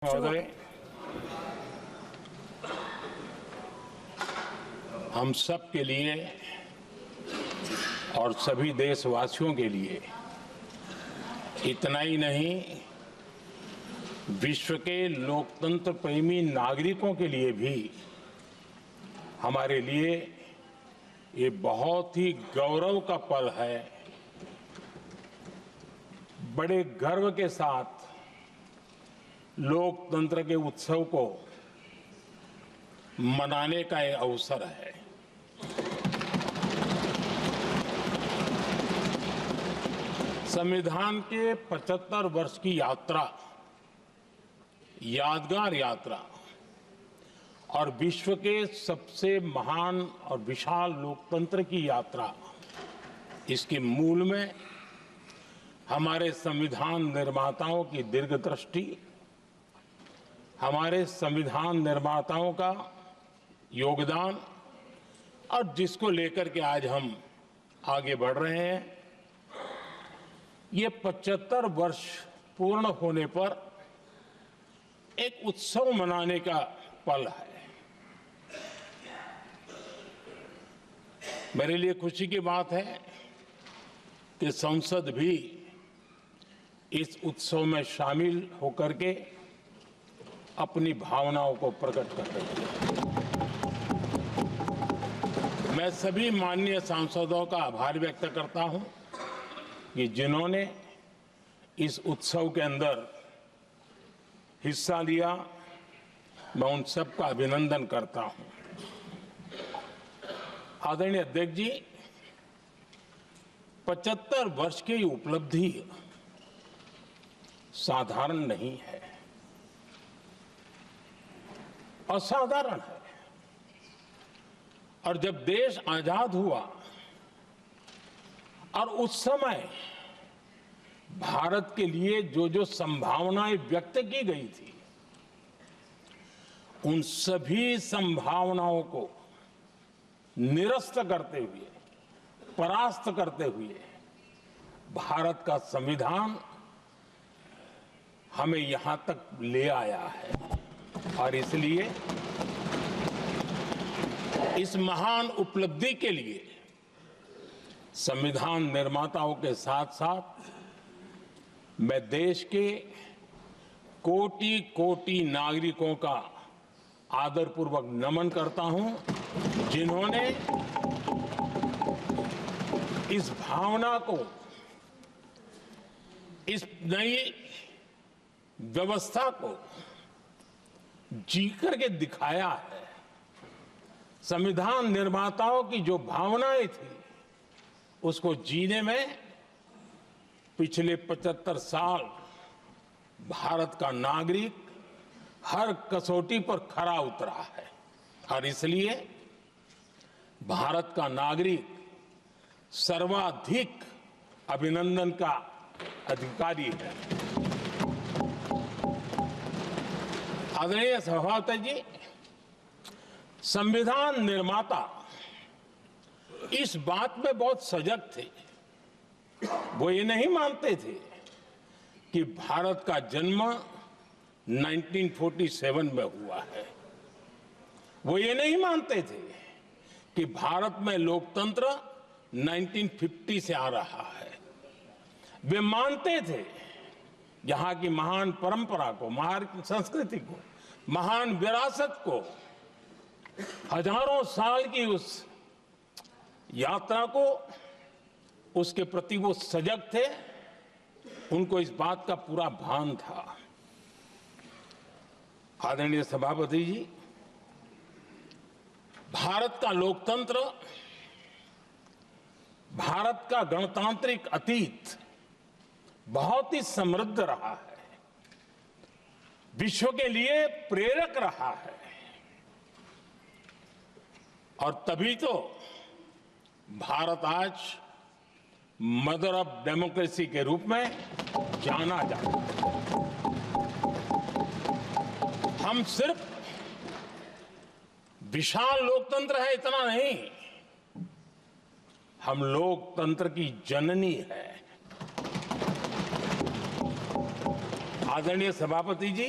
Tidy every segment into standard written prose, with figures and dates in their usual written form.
महोदय, हम सब के लिए और सभी देशवासियों के लिए इतना ही नहीं, विश्व के लोकतंत्र प्रेमी नागरिकों के लिए भी हमारे लिए ये बहुत ही गौरव का पल है। बड़े गर्व के साथ लोकतंत्र के उत्सव को मनाने का एक अवसर है। संविधान के 75 वर्ष की यात्रा, यादगार यात्रा और विश्व के सबसे महान और विशाल लोकतंत्र की यात्रा, इसके मूल में हमारे संविधान निर्माताओं की दीर्घदृष्टि, हमारे संविधान निर्माताओं का योगदान और जिसको लेकर के आज हम आगे बढ़ रहे हैं, ये 75 वर्ष पूर्ण होने पर एक उत्सव मनाने का पल है। मेरे लिए खुशी की बात है कि संसद भी इस उत्सव में शामिल होकर के अपनी भावनाओं को प्रकट कर रही है। मैं सभी माननीय सांसदों का आभार व्यक्त करता हूं कि जिन्होंने इस उत्सव के अंदर हिस्सा लिया। मैं उन सबका अभिनंदन करता हूं। आदरणीय अध्यक्ष जी, 75 वर्ष की उपलब्धि साधारण नहीं है, असाधारण है। और जब देश आजाद हुआ और उस समय भारत के लिए जो जो संभावनाएं व्यक्त की गई थी, उन सभी संभावनाओं को निरस्त करते हुए, परास्त करते हुए भारत का संविधान हमें यहां तक ले आया है। और इसलिए इस महान उपलब्धि के लिए संविधान निर्माताओं के साथ साथ मैं देश के कोटि कोटि नागरिकों का आदरपूर्वक नमन करता हूं, जिन्होंने इस भावना को, इस नई व्यवस्था को जी करके दिखाया है। संविधान निर्माताओं की जो भावनाएं थी, उसको जीने में पिछले 75 साल भारत का नागरिक हर कसौटी पर खरा उतरा है। और इसलिए भारत का नागरिक सर्वाधिक अभिनंदन का अधिकारी है। आदरणीय सभापति जी, संविधान निर्माता इस बात में बहुत सजग थे। वो ये नहीं मानते थे कि भारत का जन्म 1947 में हुआ है। वो ये नहीं मानते थे कि भारत में लोकतंत्र 1950 से आ रहा है। वे मानते थे यहाँ की महान परंपरा को, महान संस्कृति को, महान विरासत को, हजारों साल की उस यात्रा को, उसके प्रति वो सजग थे। उनको इस बात का पूरा भान था। आदरणीय सभापति जी, भारत का लोकतंत्र, भारत का गणतांत्रिक अतीत बहुत ही समृद्ध रहा है, विश्व के लिए प्रेरक रहा है। और तभी तो भारत आज मदर ऑफ डेमोक्रेसी के रूप में जाना जाता है। हम सिर्फ विशाल लोकतंत्र है इतना नहीं, हम लोकतंत्र की जननी है। आदरणीय सभापति जी,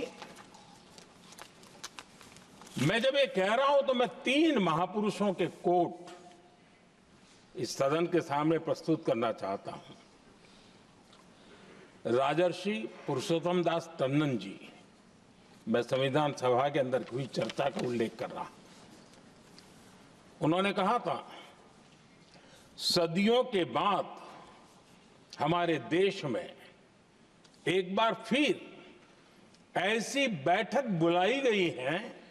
मैं जब ये कह रहा हूं तो मैं 3 महापुरुषों के कोट इस सदन के सामने प्रस्तुत करना चाहता हूं। राजर्षि पुरुषोत्तम दास टंडन जी, मैं संविधान सभा के अंदर हुई चर्चा का उल्लेख कर रहा हूं। उन्होंने कहा था, सदियों के बाद हमारे देश में एक बार फिर ऐसी बैठक बुलाई गई है,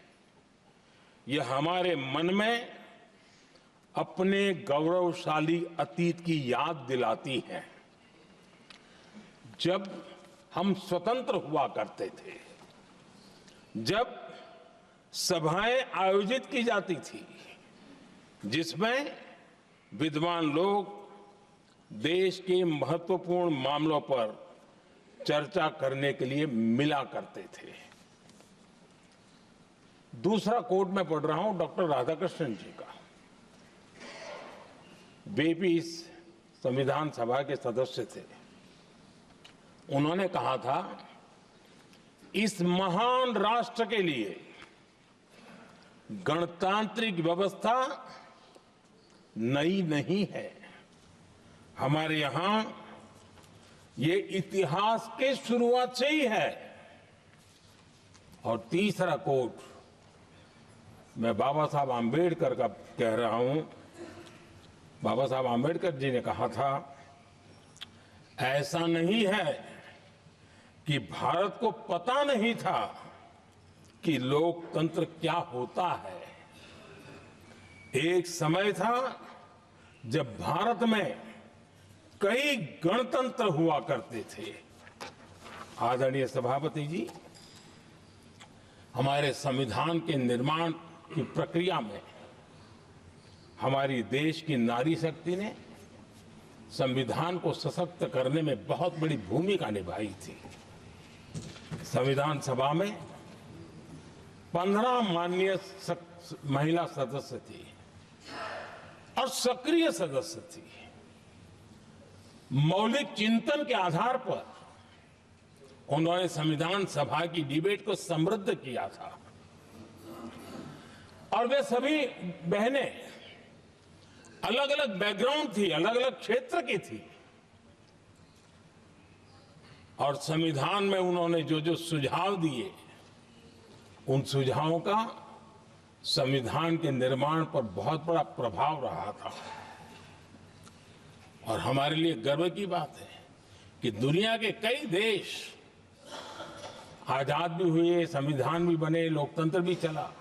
यह हमारे मन में अपने गौरवशाली अतीत की याद दिलाती है, जब हम स्वतंत्र हुआ करते थे, जब सभाएं आयोजित की जाती थी जिसमें विद्वान लोग देश के महत्वपूर्ण मामलों पर चर्चा करने के लिए मिला करते थे। दूसरा कोट मैं पढ़ रहा हूं डॉक्टर राधाकृष्णन जी का। वे भी इस संविधान सभा के सदस्य थे। उन्होंने कहा था, इस महान राष्ट्र के लिए गणतांत्रिक व्यवस्था नई नहीं है। हमारे यहां ये इतिहास के शुरुआत से ही है। और तीसरा कोट मैं बाबा साहब आंबेडकर का कह रहा हूं। बाबा साहब आंबेडकर जी ने कहा था, ऐसा नहीं है कि भारत को पता नहीं था कि लोकतंत्र क्या होता है। एक समय था जब भारत में कई गणतंत्र हुआ करते थे। आदरणीय सभापति जी, हमारे संविधान के निर्माण की प्रक्रिया में हमारी देश की नारी शक्ति ने संविधान को सशक्त करने में बहुत बड़ी भूमिका निभाई थी। संविधान सभा में 15 माननीय महिला सदस्य थी और सक्रिय सदस्य थी। मौलिक चिंतन के आधार पर उन्होंने संविधान सभा की डिबेट को समृद्ध किया था। और वे सभी बहनें अलग अलग बैकग्राउंड थी, अलग अलग क्षेत्र की थी। और संविधान में उन्होंने जो जो सुझाव दिए, उन सुझावों का संविधान के निर्माण पर बहुत बड़ा प्रभाव रहा था। और हमारे लिए गर्व की बात है कि दुनिया के कई देश आजाद भी हुए, संविधान भी बने, लोकतंत्र भी चला,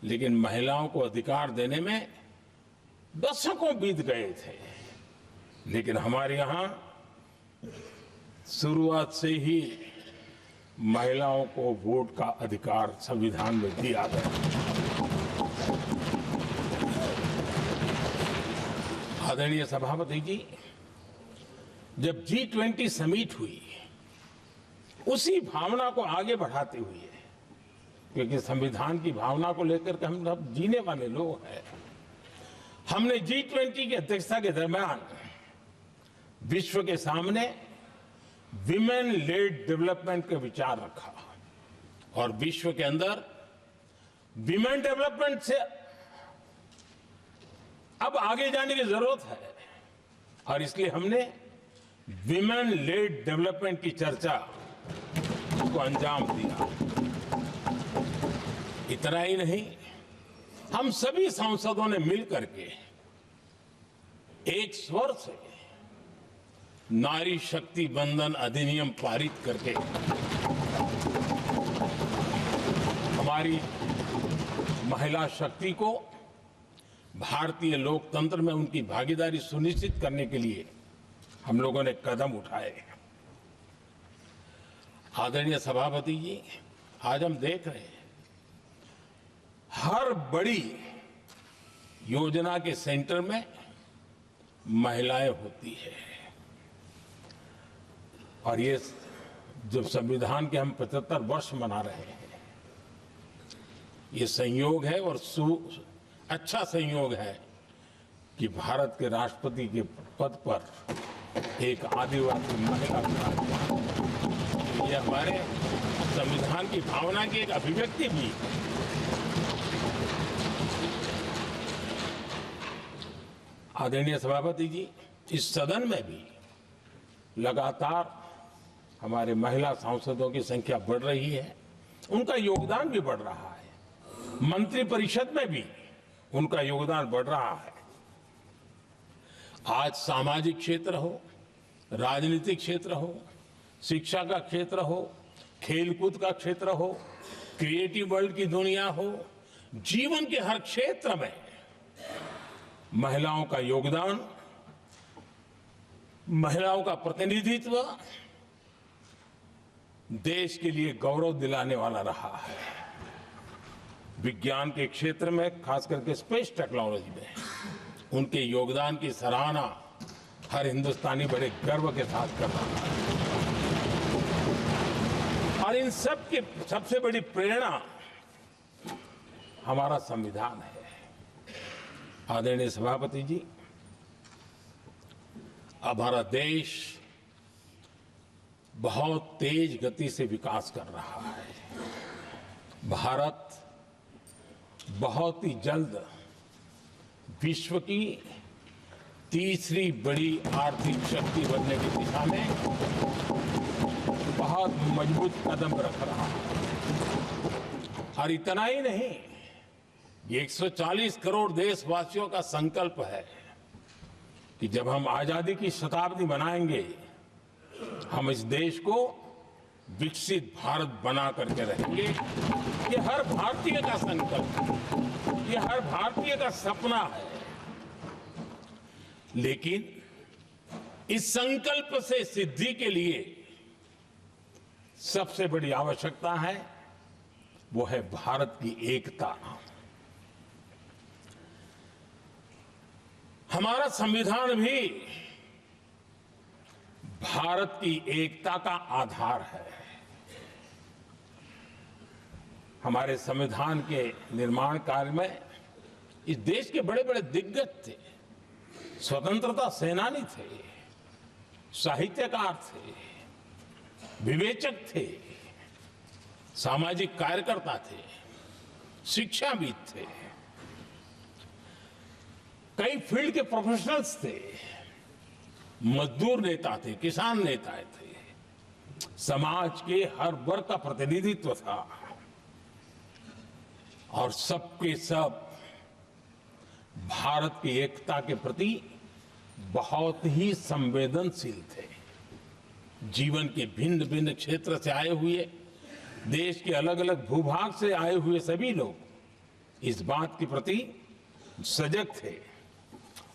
लेकिन महिलाओं को अधिकार देने में दशकों बीत गए थे। लेकिन हमारे यहां शुरुआत से ही महिलाओं को वोट का अधिकार संविधान में दिया गया। आदरणीय सभापति जी, जब G20 समिट हुई, उसी भावना को आगे बढ़ाते हुए, क्योंकि संविधान की भावना को लेकर के हम सब जीने वाले लोग हैं, हमने G20 की अध्यक्षता के दरमियान विश्व के सामने विमेन लेड डेवलपमेंट का विचार रखा। और विश्व के अंदर विमेन डेवलपमेंट से अब आगे जाने की जरूरत है। और इसलिए हमने विमेन लेड डेवलपमेंट की चर्चा को अंजाम दिया। इतना ही नहीं, हम सभी सांसदों ने मिलकर के एक स्वर से नारी शक्ति बंधन अधिनियम पारित करके हमारी महिला शक्ति को भारतीय लोकतंत्र में उनकी भागीदारी सुनिश्चित करने के लिए हम लोगों ने कदम उठाए। आदरणीय सभापति जी, आज हम देख रहे हैं हर बड़ी योजना के सेंटर में महिलाएं होती है। और ये जब संविधान के हम 75 वर्ष मना रहे हैं, ये संयोग है और अच्छा संयोग है कि भारत के राष्ट्रपति के पद पर एक आदिवासी महिला विराजमान। ये हमारे संविधान की भावना की एक अभिव्यक्ति भी है। आदरणीय सभापति जी, इस सदन में भी लगातार हमारे महिला सांसदों की संख्या बढ़ रही है, उनका योगदान भी बढ़ रहा है। मंत्रिपरिषद में भी उनका योगदान बढ़ रहा है। आज सामाजिक क्षेत्र हो, राजनीतिक क्षेत्र हो, शिक्षा का क्षेत्र हो, खेलकूद का क्षेत्र हो, क्रिएटिव वर्ल्ड की दुनिया हो, जीवन के हर क्षेत्र में महिलाओं का योगदान, महिलाओं का प्रतिनिधित्व देश के लिए गौरव दिलाने वाला रहा है। विज्ञान के क्षेत्र में, खास करके स्पेस टेक्नोलॉजी में उनके योगदान की सराहना हर हिंदुस्तानी बड़े गर्व के साथ कर रहा है। और इन सब की सबसे बड़ी प्रेरणा हमारा संविधान है। आदरणीय सभापति जी, अब हमारा देश बहुत तेज गति से विकास कर रहा है। भारत बहुत ही जल्द विश्व की तीसरी बड़ी आर्थिक शक्ति बनने की दिशा में बहुत मजबूत कदम रख रहा है। और इतना ही नहीं, ये 140 करोड़ देशवासियों का संकल्प है कि जब हम आजादी की शताब्दी मनाएंगे, हम इस देश को विकसित भारत बना करके रहेंगे। ये हर भारतीय का संकल्प है, ये हर भारतीय का सपना है। लेकिन इस संकल्प से सिद्धि के लिए सबसे बड़ी आवश्यकता है, वो है भारत की एकता। हमारा संविधान भी भारत की एकता का आधार है। हमारे संविधान के निर्माण काल में इस देश के बड़े बड़े दिग्गज थे, स्वतंत्रता सेनानी थे, साहित्यकार थे, विवेचक थे, सामाजिक कार्यकर्ता थे, शिक्षाविद थे, कई फील्ड के प्रोफेशनल्स थे, मजदूर नेता थे, किसान नेता थे, समाज के हर वर्ग का प्रतिनिधित्व था और सबके सब भारत की एकता के प्रति बहुत ही संवेदनशील थे। जीवन के भिन्न भिन्न क्षेत्र से आए हुए, देश के अलग अलग भूभाग से आए हुए सभी लोग इस बात के प्रति सजग थे।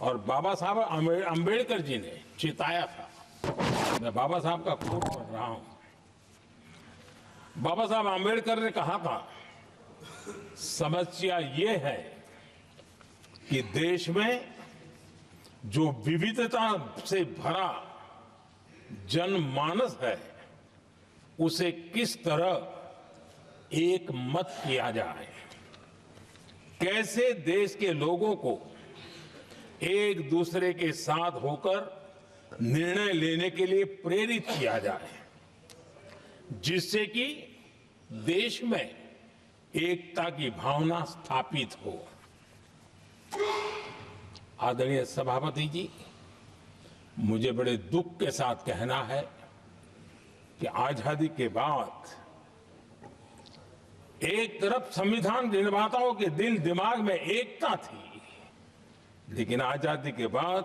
और बाबा साहब अंबेडकर जी ने चेताया था। मैं बाबा साहब का कोट पढ़ रहा हूं। बाबा साहब अंबेडकर ने कहा था, समस्या ये है कि देश में जो विविधता से भरा जनमानस है, उसे किस तरह एक मत किया जाए, कैसे देश के लोगों को एक दूसरे के साथ होकर निर्णय लेने के लिए प्रेरित किया जाए, जिससे कि देश में एकता की भावना स्थापित हो। आदरणीय सभापति जी, मुझे बड़े दुख के साथ कहना है कि आजादी के बाद एक तरफ संविधान निर्माताओं के दिल दिमाग में एकता थी, लेकिन आजादी के बाद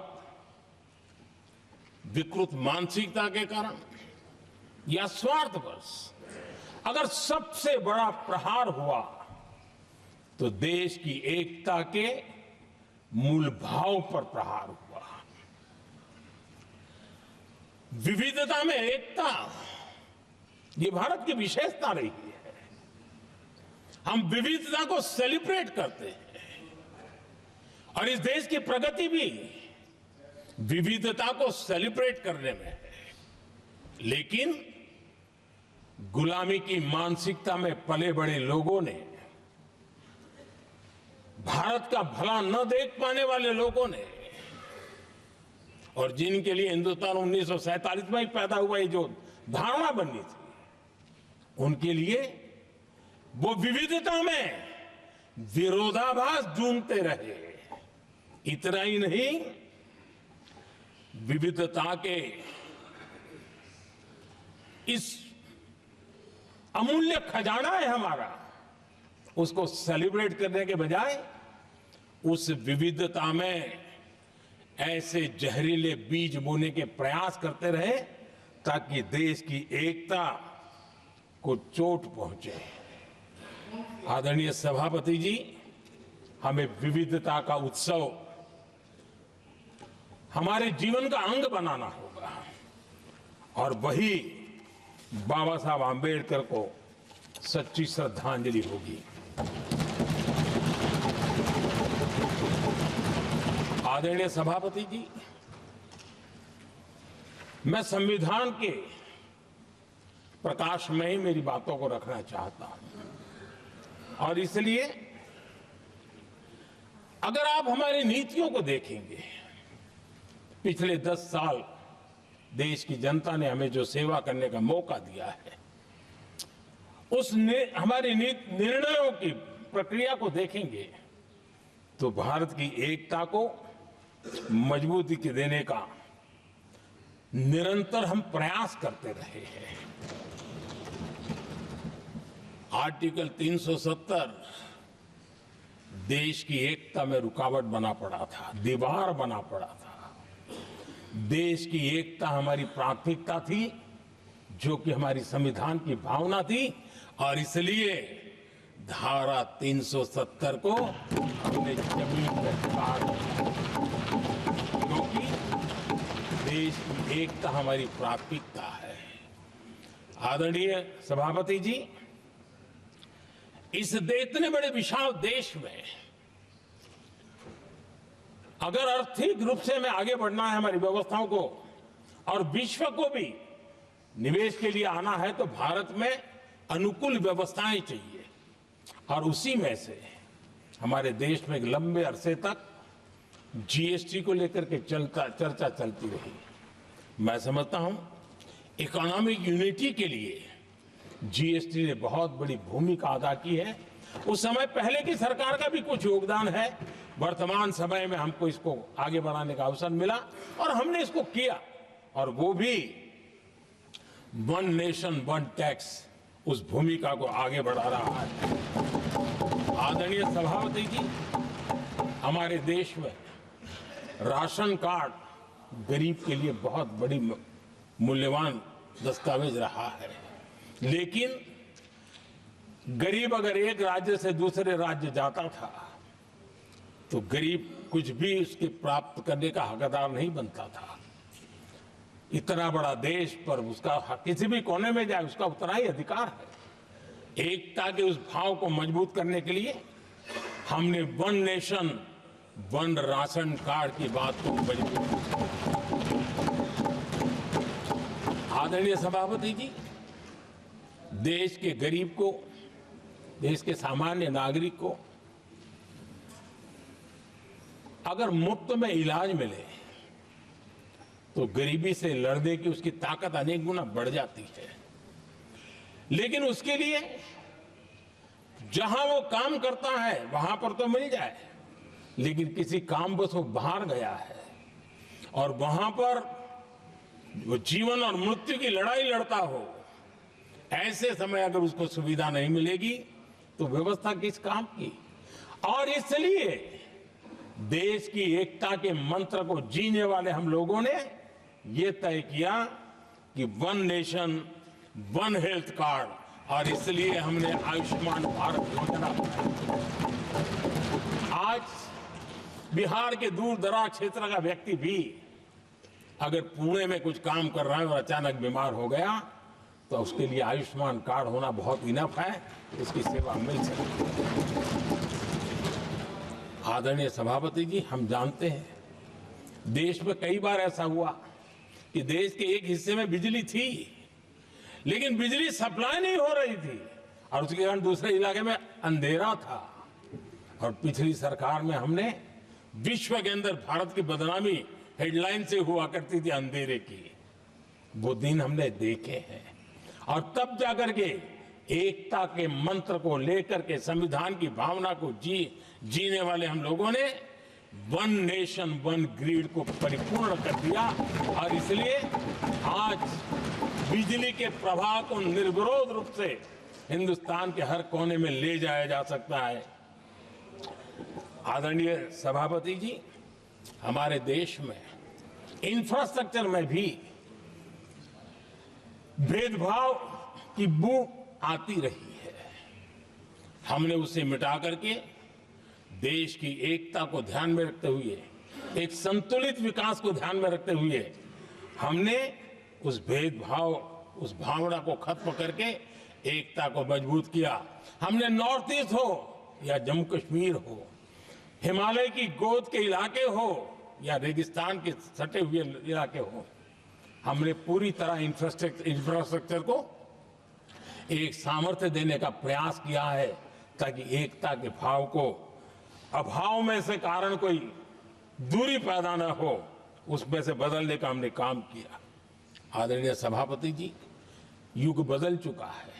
विकृत मानसिकता के कारण या स्वार्थवश अगर सबसे बड़ा प्रहार हुआ तो देश की एकता के मूल भाव पर प्रहार हुआ। विविधता में एकता, ये भारत की विशेषता रही है। हम विविधता को सेलिब्रेट करते हैं और इस देश की प्रगति भी विविधता को सेलिब्रेट करने में है। लेकिन गुलामी की मानसिकता में पले बड़े लोगों ने, भारत का भला न देख पाने वाले लोगों ने, और जिनके लिए हिंदुस्तान 1947 में ही पैदा हुआ, ये जो धारणा बनी थी, उनके लिए वो विविधता में विरोधाभास ढूंढते रहे। इतना ही नहीं, विविधता के इस अमूल्य खजाना है हमारा, उसको सेलिब्रेट करने के बजाय उस विविधता में ऐसे जहरीले बीज बोने के प्रयास करते रहे ताकि देश की एकता को चोट पहुंचे। आदरणीय सभापति जी, हमें विविधता का उत्सव हमारे जीवन का अंग बनाना होगा और वही बाबा साहब आंबेडकर को सच्ची श्रद्धांजलि होगी। आदरणीय सभापति जी, मैं संविधान के प्रकाश में ही मेरी बातों को रखना चाहता हूं और इसलिए अगर आप हमारी नीतियों को देखेंगे, पिछले 10 साल देश की जनता ने हमें जो सेवा करने का मौका दिया है, हमारी निर्णयों की प्रक्रिया को देखेंगे तो भारत की एकता को मजबूती देने का निरंतर हम प्रयास करते रहे हैं। आर्टिकल 370 देश की एकता में रुकावट बना पड़ा था, दीवार बना पड़ा था। देश की एकता हमारी प्राथमिकता थी, जो कि हमारी संविधान की भावना थी और इसलिए धारा 370 को हमने जमीन पर उतार दिया, क्योंकि देश की एकता हमारी प्राथमिकता है। आदरणीय सभापति जी, इस इतने बड़े विशाल देश में अगर आर्थिक रूप से हमें आगे बढ़ना है, हमारी व्यवस्थाओं को और विश्व को भी निवेश के लिए आना है, तो भारत में अनुकूल व्यवस्थाएं चाहिए और उसी में से हमारे देश में एक लंबे अरसे तक जीएसटी को लेकर के चर्चा चलती रही। मैं समझता हूं इकोनॉमिक यूनिटी के लिए जीएसटी ने बहुत बड़ी भूमिका अदा की है। उस समय पहले की सरकार का भी कुछ योगदान है। वर्तमान समय में हमको इसको आगे बढ़ाने का अवसर मिला और हमने इसको किया और वो भी वन नेशन वन टैक्स उस भूमिका को आगे बढ़ा रहा है। आदरणीय सभापति जी, हमारे देश में राशन कार्ड गरीब के लिए बहुत बड़ी मूल्यवान दस्तावेज रहा है, लेकिन गरीब अगर एक राज्य से दूसरे राज्य जाता था तो गरीब कुछ भी उसके प्राप्त करने का हकदार नहीं बनता था। इतना बड़ा देश पर उसका किसी भी कोने में जाए उसका उतना ही अधिकार है। एकता के उस भाव को मजबूत करने के लिए हमने one nation one ration card की बात को मजबूत किया। आदरणीय सभापति जी, देश के गरीब को, देश के सामान्य नागरिक को अगर मुफ्त में इलाज मिले तो गरीबी से लड़ने की उसकी ताकत अनेक गुना बढ़ जाती है। लेकिन उसके लिए जहां वो काम करता है वहां पर तो मिल जाए, लेकिन किसी काम बस वो बाहर गया है और वहां पर वो जीवन और मृत्यु की लड़ाई लड़ता हो, ऐसे समय अगर उसको सुविधा नहीं मिलेगी तो व्यवस्था किस काम की। और इसलिए देश की एकता के मंत्र को जीने वाले हम लोगों ने ये तय किया कि one nation one health card, और इसलिए हमने आयुष्मान भारत योजना बनाई। आज बिहार के दूर दराज क्षेत्र का व्यक्ति भी अगर पुणे में कुछ काम कर रहा है और अचानक बीमार हो गया तो उसके लिए आयुष्मान कार्ड होना बहुत इनफ है, उसकी सेवा मिल सकती है। आदरणीय सभापति जी, हम जानते हैं देश में कई बार ऐसा हुआ कि देश के एक हिस्से में बिजली थी लेकिन बिजली सप्लाई नहीं हो रही थी और उसके कारण दूसरे इलाके में अंधेरा था। और पिछली सरकार में हमने विश्व के अंदर भारत की बदनामी हेडलाइन से हुआ करती थी अंधेरे की, वो दिन हमने देखे हैं और तब जाकर के एकता के मंत्र को लेकर के संविधान की भावना को जीने वाले हम लोगों ने वन नेशन वन ग्रिड को परिपूर्ण कर दिया और इसलिए आज बिजली के प्रवाह को निर्विरोध रूप से हिंदुस्तान के हर कोने में ले जाया जा सकता है। आदरणीय सभापति जी, हमारे देश में इंफ्रास्ट्रक्चर में भी भेदभाव की बू आती रही है। हमने उसे मिटा करके देश की एकता को ध्यान में रखते हुए, एक संतुलित विकास को ध्यान में रखते हुए हमने उस भेदभाव, उस भावना को खत्म करके एकता को मजबूत किया। हमने नॉर्थ ईस्ट हो या जम्मू कश्मीर हो, हिमालय की गोद के इलाके हो या रेगिस्तान के सटे हुए इलाके हो, हमने पूरी तरह इंफ्रास्ट्रक्चर को एक सामर्थ्य देने का प्रयास किया है ताकि एकता के भाव को अभाव में से कारण कोई दूरी पैदा न हो, उसमें से बदलने का हमने काम किया। आदरणीय सभापति जी, युग बदल चुका है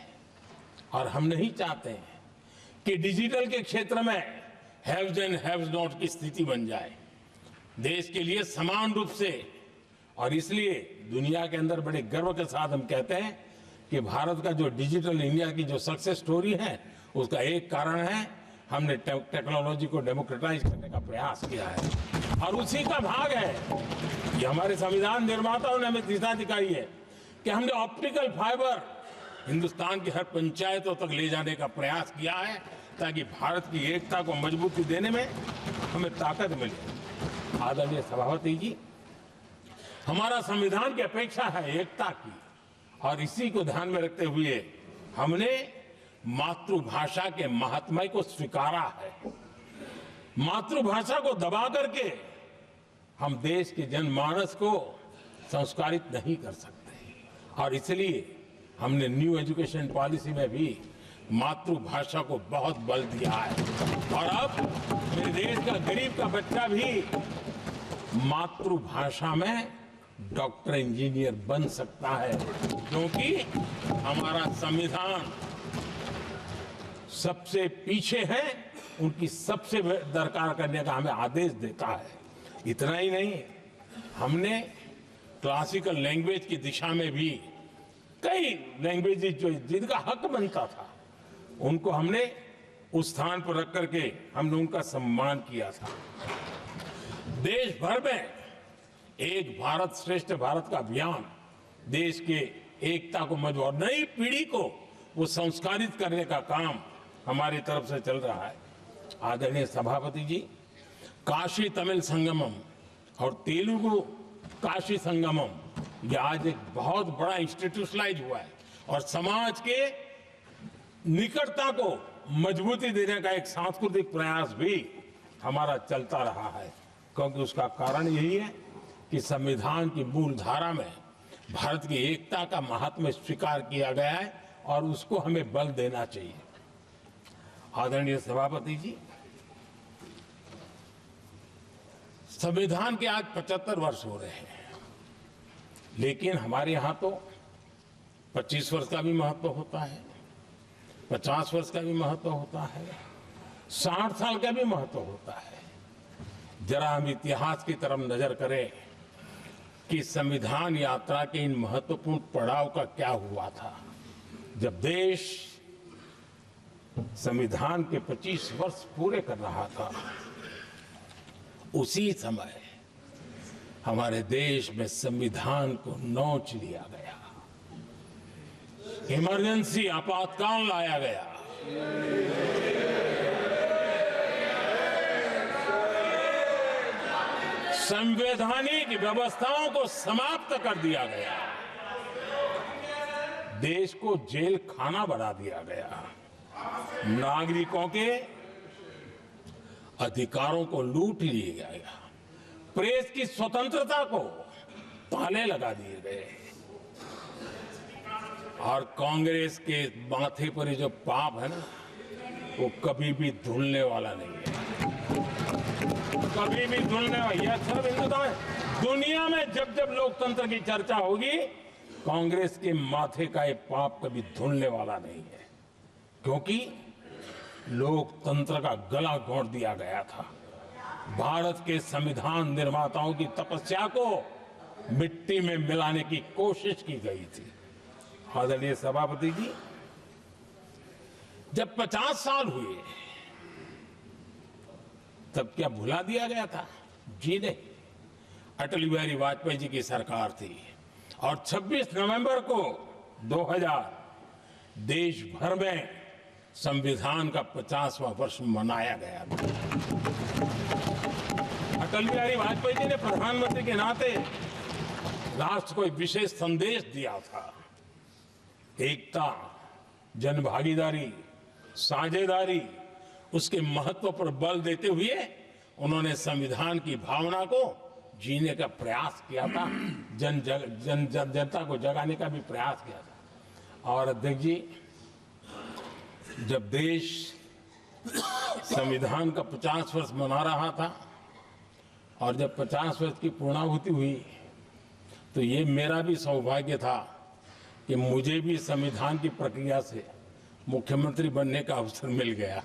और हम नहीं चाहते हैं कि डिजिटल के क्षेत्र में हैव्स एंड हैव्स नॉट की स्थिति बन जाए। देश के लिए समान रूप से, और इसलिए दुनिया के अंदर बड़े गर्व के साथ हम कहते हैं कि भारत का जो डिजिटल इंडिया की जो सक्सेस स्टोरी है, उसका एक कारण है हमने टेक्नोलॉजी को डेमोक्रेटाइज करने का प्रयास किया है और उसी का भाग है ये हमारे संविधान निर्माताओं ने हमें दिशा दिखाई है कि हमने ऑप्टिकल फाइबर हिंदुस्तान की हर पंचायतों तक ले जाने का प्रयास किया है ताकि भारत की एकता को मजबूती देने में हमें ताकत मिले। आदरणीय सभापति जी, हमारा संविधान की अपेक्षा है एकता की और इसी को ध्यान में रखते हुए हमने मातृभाषा के महात्म्य को स्वीकारा है। मातृभाषा को दबा करके हम देश के जनमानस को संस्कारित नहीं कर सकते और इसलिए हमने न्यू एजुकेशन पॉलिसी में भी मातृभाषा को बहुत बल दिया है और अब मेरे देश का गरीब का बच्चा भी मातृभाषा में डॉक्टर इंजीनियर बन सकता है क्योंकि हमारा संविधान सबसे पीछे है, उनकी सबसे दरकार करने का हमें आदेश देता है। इतना ही नहीं, हमने क्लासिकल लैंग्वेज की दिशा में भी कई लैंग्वेजेस जो जिनका हक बनता था उनको हमने उस स्थान पर रख करके हमने उनका सम्मान किया था। देश भर में एक भारत श्रेष्ठ भारत का अभियान देश के एकता को मजबूत, नई पीढ़ी को वो संस्कारित करने का काम हमारी तरफ से चल रहा है। आदरणीय सभापति जी, काशी तमिल संगमम और तेलुगु काशी संगमम ये आज एक बहुत बड़ा इंस्टीट्यूशनलाइज हुआ है और समाज के निकटता को मजबूती देने का एक सांस्कृतिक प्रयास भी हमारा चलता रहा है क्योंकि उसका कारण यही है कि संविधान की मूल धारा में भारत की एकता का महात्म्य स्वीकार किया गया है और उसको हमें बल देना चाहिए। आदरणीय सभापति जी, संविधान के आज 75 वर्ष हो रहे हैं लेकिन हमारे यहां तो 25 वर्ष का भी महत्व होता है, 50 वर्ष का भी महत्व होता है, 60 साल का भी महत्व होता है। जरा हम इतिहास की तरफ नजर करें कि संविधान यात्रा के इन महत्वपूर्ण पड़ाव का क्या हुआ था। जब देश संविधान के 25 वर्ष पूरे कर रहा था, उसी समय हमारे देश में संविधान को नोच लिया गया, इमरजेंसी आपातकाल लाया गया। संवैधानिक व्यवस्थाओं को समाप्त कर दिया गया, देश को जेल खाना बना दिया गया, नागरिकों के अधिकारों को लूट लिया गया, प्रेस की स्वतंत्रता को ताले लगा दिए गए और कांग्रेस के माथे पर ये जो पाप है ना, वो कभी भी धुलने वाला नहीं है, कभी भी धुलने वाला। यह सिर्फ हिंदुस्तान, दुनिया में जब जब लोकतंत्र की चर्चा होगी, कांग्रेस के माथे का ये पाप कभी धुलने वाला नहीं है। क्योंकि लोकतंत्र का गला घोंट दिया गया था। भारत के संविधान निर्माताओं की तपस्या को मिट्टी में मिलाने की कोशिश की गई थी। आदरणीय सभापति जी, जब 50 साल हुए तब क्या भुला दिया गया था? जी नहीं, अटल बिहारी वाजपेयी जी की सरकार थी और 26 नवंबर को 2000 देश भर में संविधान का 50वां वर्ष मनाया गया था। अटल बिहारी वाजपेयी जी ने प्रधानमंत्री के नाते राष्ट्र को एक विशेष संदेश दिया था। एकता, जनभागीदारी, साझेदारी, उसके महत्व पर बल देते हुए उन्होंने संविधान की भावना को जीने का प्रयास किया था। जनता को जगाने का भी प्रयास किया था। और अध्यक्ष जी, जब देश संविधान का 50 वर्ष मना रहा था और जब 50 वर्ष की पूर्णाहुति हुई तो ये मेरा भी सौभाग्य था कि मुझे भी संविधान की प्रक्रिया से मुख्यमंत्री बनने का अवसर मिल गया।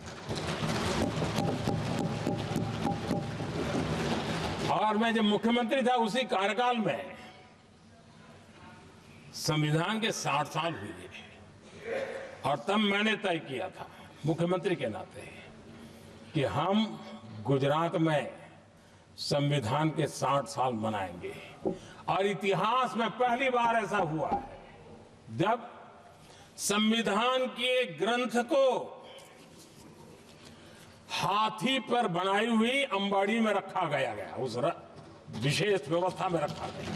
और मैं जब मुख्यमंत्री था उसी कार्यकाल में संविधान के 60 साल हुए और तब मैंने तय किया था मुख्यमंत्री के नाते कि हम गुजरात में संविधान के 60 साल मनाएंगे। और इतिहास में पहली बार ऐसा हुआ है जब संविधान के ग्रंथ को हाथी पर बनाई हुई अंबाड़ी में रखा गया, उस विशेष व्यवस्था में रखा गया।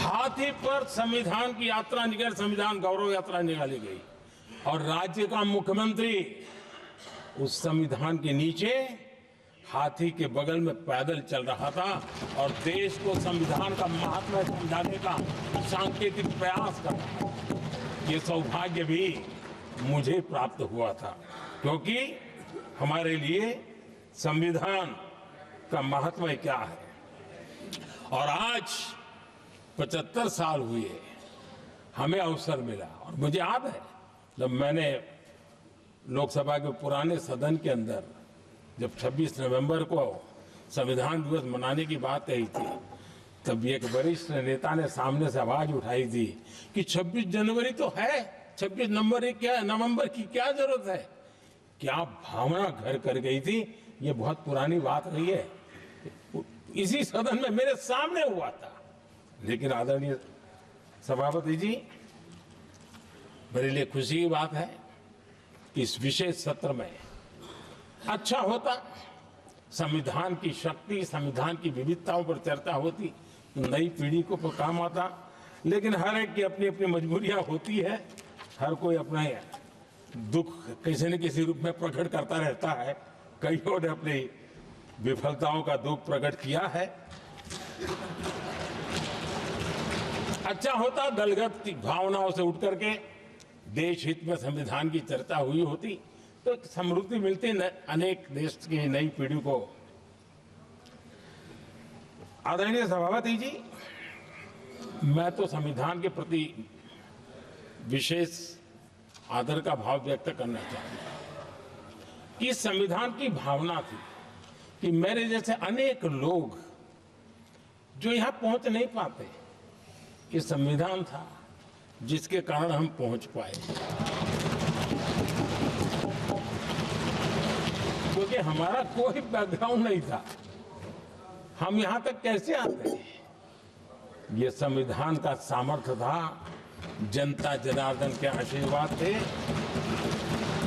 हाथी पर संविधान की यात्रा निकली, संविधान गौरव यात्रा निकाली गई और राज्य का मुख्यमंत्री उस संविधान के नीचे हाथी के बगल में पैदल चल रहा था और देश को संविधान का महात्मा समझाने का सांकेतिक प्रयास कर रहा था। ये सौभाग्य भी मुझे प्राप्त हुआ था क्योंकि हमारे लिए संविधान का महत्व क्या है। और आज 75 साल हुए हमें अवसर मिला और मुझे याद है जब मैंने लोकसभा के पुराने सदन के अंदर जब 26 नवंबर को संविधान दिवस मनाने की बात कही थी तब एक वरिष्ठ नेता ने सामने से आवाज उठाई थी कि 26 जनवरी तो है, 26 नवंबर की क्या जरूरत है। क्या भावना घर कर गई थी। ये बहुत पुरानी बात रही है, इसी सदन में मेरे सामने हुआ था। लेकिन आदरणीय सभापति जी, मेरे लिए खुशी की बात है कि इस विशेष सत्र में अच्छा होता संविधान की शक्ति, संविधान की विविधताओं पर चर्चा होती, नई पीढ़ी को काम आता। लेकिन हर एक की अपनी अपनी मजबूरियां होती है, हर कोई अपना दुख किसी न किसी रूप में प्रकट करता रहता है। कईयों ने अपनी विफलताओं का दुख प्रकट किया है। अच्छा होता दलगत भावनाओं से उठ करके देश हित में संविधान की चर्चा हुई होती तो एक समृद्धि मिलती अनेक देश की नई पीढ़ी को। आदरणीय सभापति जी, मैं तो संविधान के प्रति विशेष आदर का भाव व्यक्त करना चाहूंगा कि संविधान की भावना थी कि मेरे जैसे अनेक लोग जो यहां पहुंच नहीं पाते, ये संविधान था जिसके कारण हम पहुंच पाए। क्योंकि हमारा कोई बैकग्राउंड नहीं था, हम यहां तक कैसे आते। ये संविधान का सामर्थ्य था, जनता जनार्दन के आशीर्वाद थे।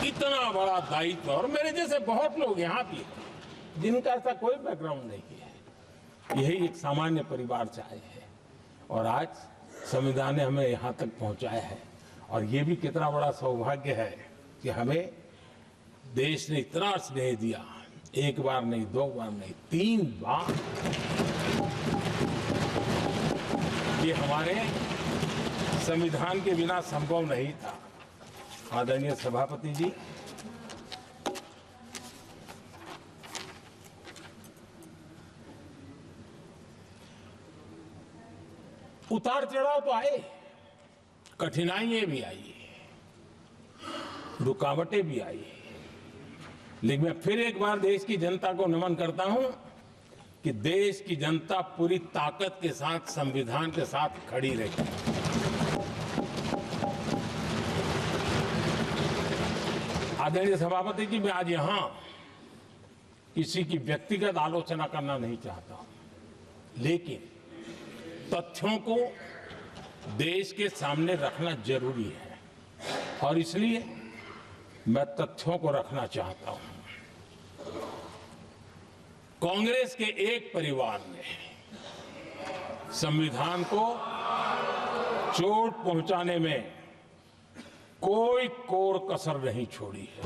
इतना बड़ा दायित्व, और मेरे जैसे बहुत लोग यहाँ भी हैं जिनका ऐसा कोई बैकग्राउंड नहीं है, यही एक सामान्य परिवार से आए हैं और आज संविधान ने हमें यहाँ तक पहुँचाया है। और ये भी कितना बड़ा सौभाग्य है कि हमें देश ने इतना स्नेह दिया, एक बार नहीं, दो बार नहीं, 3 बार। ये हमारे संविधान के बिना संभव नहीं था। आदरणीय सभापति जी, उतार चढ़ाव तो आए, कठिनाइयां भी आई, रुकावटें भी आई, लेकिन मैं फिर एक बार देश की जनता को नमन करता हूं कि देश की जनता पूरी ताकत के साथ संविधान के साथ खड़ी रही। आदरणीय सभापति जी, मैं आज यहां किसी की व्यक्तिगत आलोचना करना नहीं चाहता हूं, लेकिन तथ्यों को देश के सामने रखना जरूरी है और इसलिए मैं तथ्यों को रखना चाहता हूं। कांग्रेस के एक परिवार ने संविधान को चोट पहुंचाने में कोई कोर कसर नहीं छोड़ी है।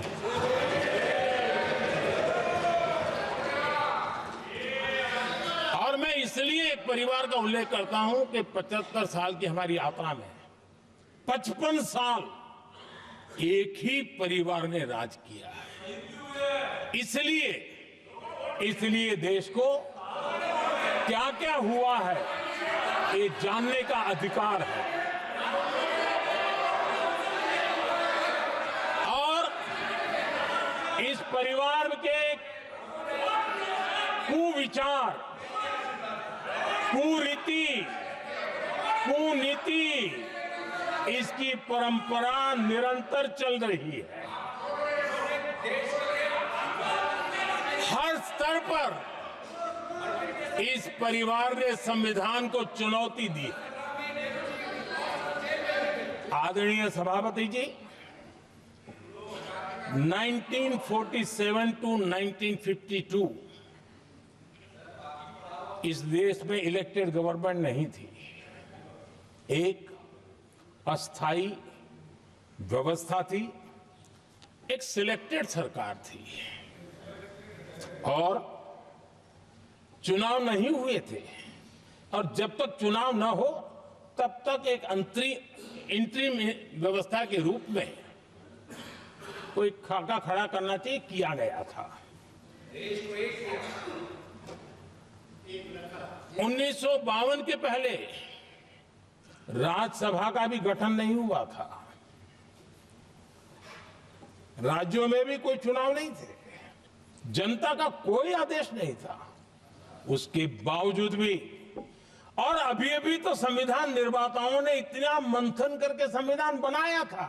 और मैं इसलिए एक परिवार का उल्लेख करता हूं कि 75 साल की हमारी यात्रा में 55 साल एक ही परिवार ने राज किया है। इसलिए देश को क्या क्या हुआ है ये जानने का अधिकार है और इस परिवार के कुविचार, कुरीति, कुनीति, इसकी परंपरा निरंतर चल रही है। हर स्तर पर इस परिवार ने संविधान को चुनौती दी है। आदरणीय सभापति जी, 1947 टू 1952 इस देश में इलेक्टेड गवर्नमेंट नहीं थी। एक अस्थाई व्यवस्था थी, एक सिलेक्टेड सरकार थी और चुनाव नहीं हुए थे और जब तक चुनाव न हो तब तक एक इंटरिम व्यवस्था के रूप में कोई खाका खड़ा करना चाहिए, किया गया था। 1952 के पहले राज्यसभा का भी गठन नहीं हुआ था, राज्यों में भी कोई चुनाव नहीं थे, जनता का कोई आदेश नहीं था। उसके बावजूद भी और अभी तो संविधान निर्माताओं ने इतना मंथन करके संविधान बनाया था।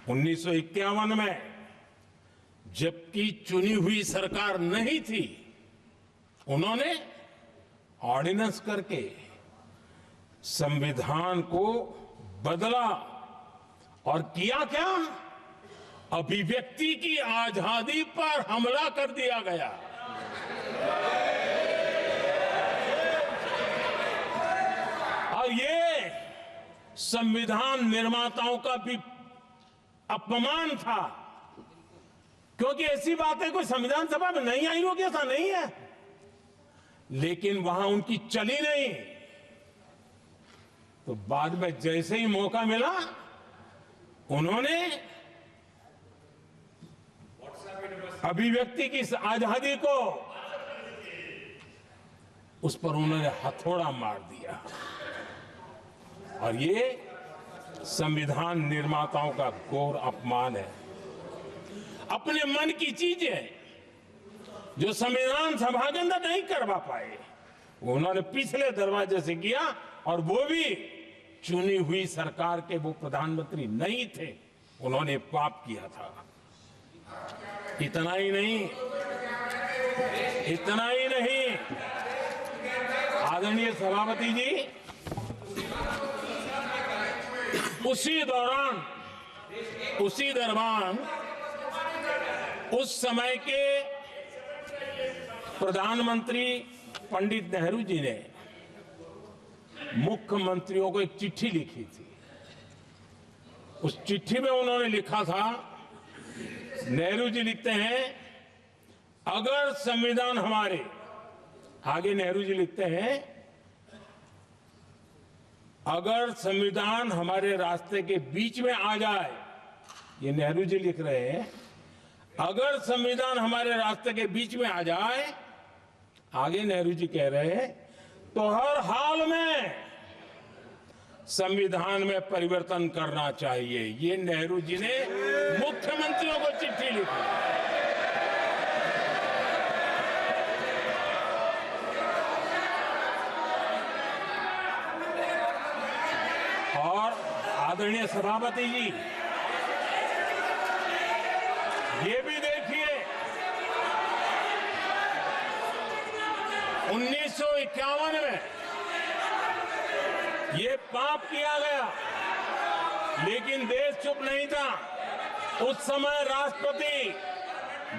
1951 में जबकि चुनी हुई सरकार नहीं थी, उन्होंने ऑर्डिनेंस करके संविधान को बदला और किया क्या? अभिव्यक्ति की आजादी पर हमला कर दिया गया। और ये संविधान निर्माताओं का भी अपमान था, क्योंकि ऐसी बातें कोई संविधान सभा में नहीं आई होगी, ऐसा नहीं है, लेकिन वहां उनकी चली नहीं। तो बाद में जैसे ही मौका मिला, उन्होंने अभिव्यक्ति की आजादी को उस पर उन्होंने हथौड़ा मार दिया और ये संविधान निर्माताओं का घोर अपमान है। अपने मन की चीजें जो संविधान सभा के अंदर नहीं करवा पाए, वो उन्होंने पिछले दरवाजे से किया और वो भी चुनी हुई सरकार के वो प्रधानमंत्री नहीं थे, उन्होंने पाप किया था। इतना ही नहीं, आदरणीय सभापति जी, उसी दौरान उस समय के प्रधानमंत्री पंडित नेहरू जी ने मुख्यमंत्रियों को एक चिट्ठी लिखी थी। उस चिट्ठी में उन्होंने लिखा था, नेहरू जी लिखते हैं, अगर संविधान हमारे, आगे नेहरू जी लिखते हैं, अगर संविधान हमारे रास्ते के बीच में आ जाए, ये नेहरू जी लिख रहे हैं, अगर संविधान हमारे रास्ते के बीच में आ जाए, आगे नेहरू जी कह रहे हैं, तो हर हाल में संविधान में परिवर्तन करना चाहिए। ये नेहरू जी ने मुख्यमंत्रियों को चिट्ठी लिखी। और आदरणीय सभापति जी, ये भी देखिए 1951 में ये पाप किया गया, लेकिन देश चुप नहीं था। उस समय राष्ट्रपति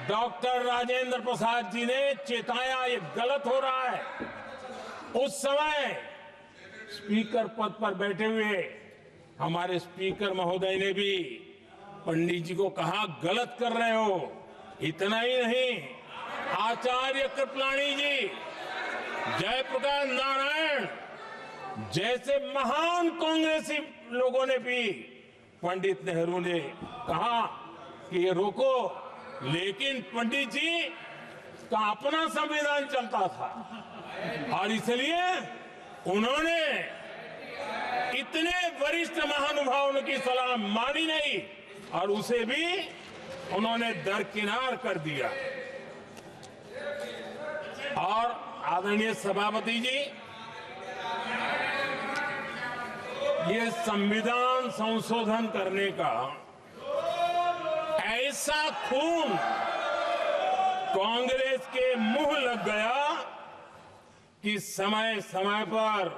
डॉक्टर राजेंद्र प्रसाद जी ने चेताया ये गलत हो रहा है। उस समय स्पीकर पद पर बैठे हुए हमारे स्पीकर महोदय ने भी पंडित जी को कहा गलत कर रहे हो। इतना ही नहीं, आचार्य कृपलानी जी, जयप्रकाश नारायण जैसे महान कांग्रेसी लोगों ने भी पंडित नेहरू ने कहा कि ये रोको, लेकिन पंडित जी का अपना संविधान चलता था और इसलिए उन्होंने इतने वरिष्ठ महानुभावों की सलाह मानी नहीं और उसे भी उन्होंने दरकिनार कर दिया। और आदरणीय सभापति जी, ये संविधान संशोधन करने का ऐसा खून कांग्रेस के मुंह लग गया कि समय समय पर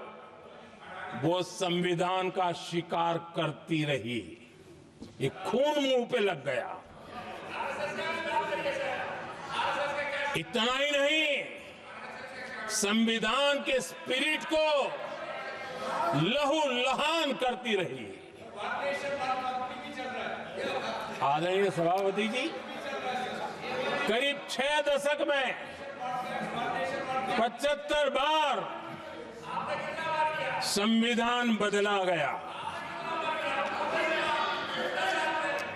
वो संविधान का शिकार करती रही। ये खून मुंह पे लग गया। इतना ही नहीं, संविधान के स्पिरिट को लहू लहान करती रही। आदरणीय सभापति जी, करीब 6 दशक में 75 बार संविधान बदला गया।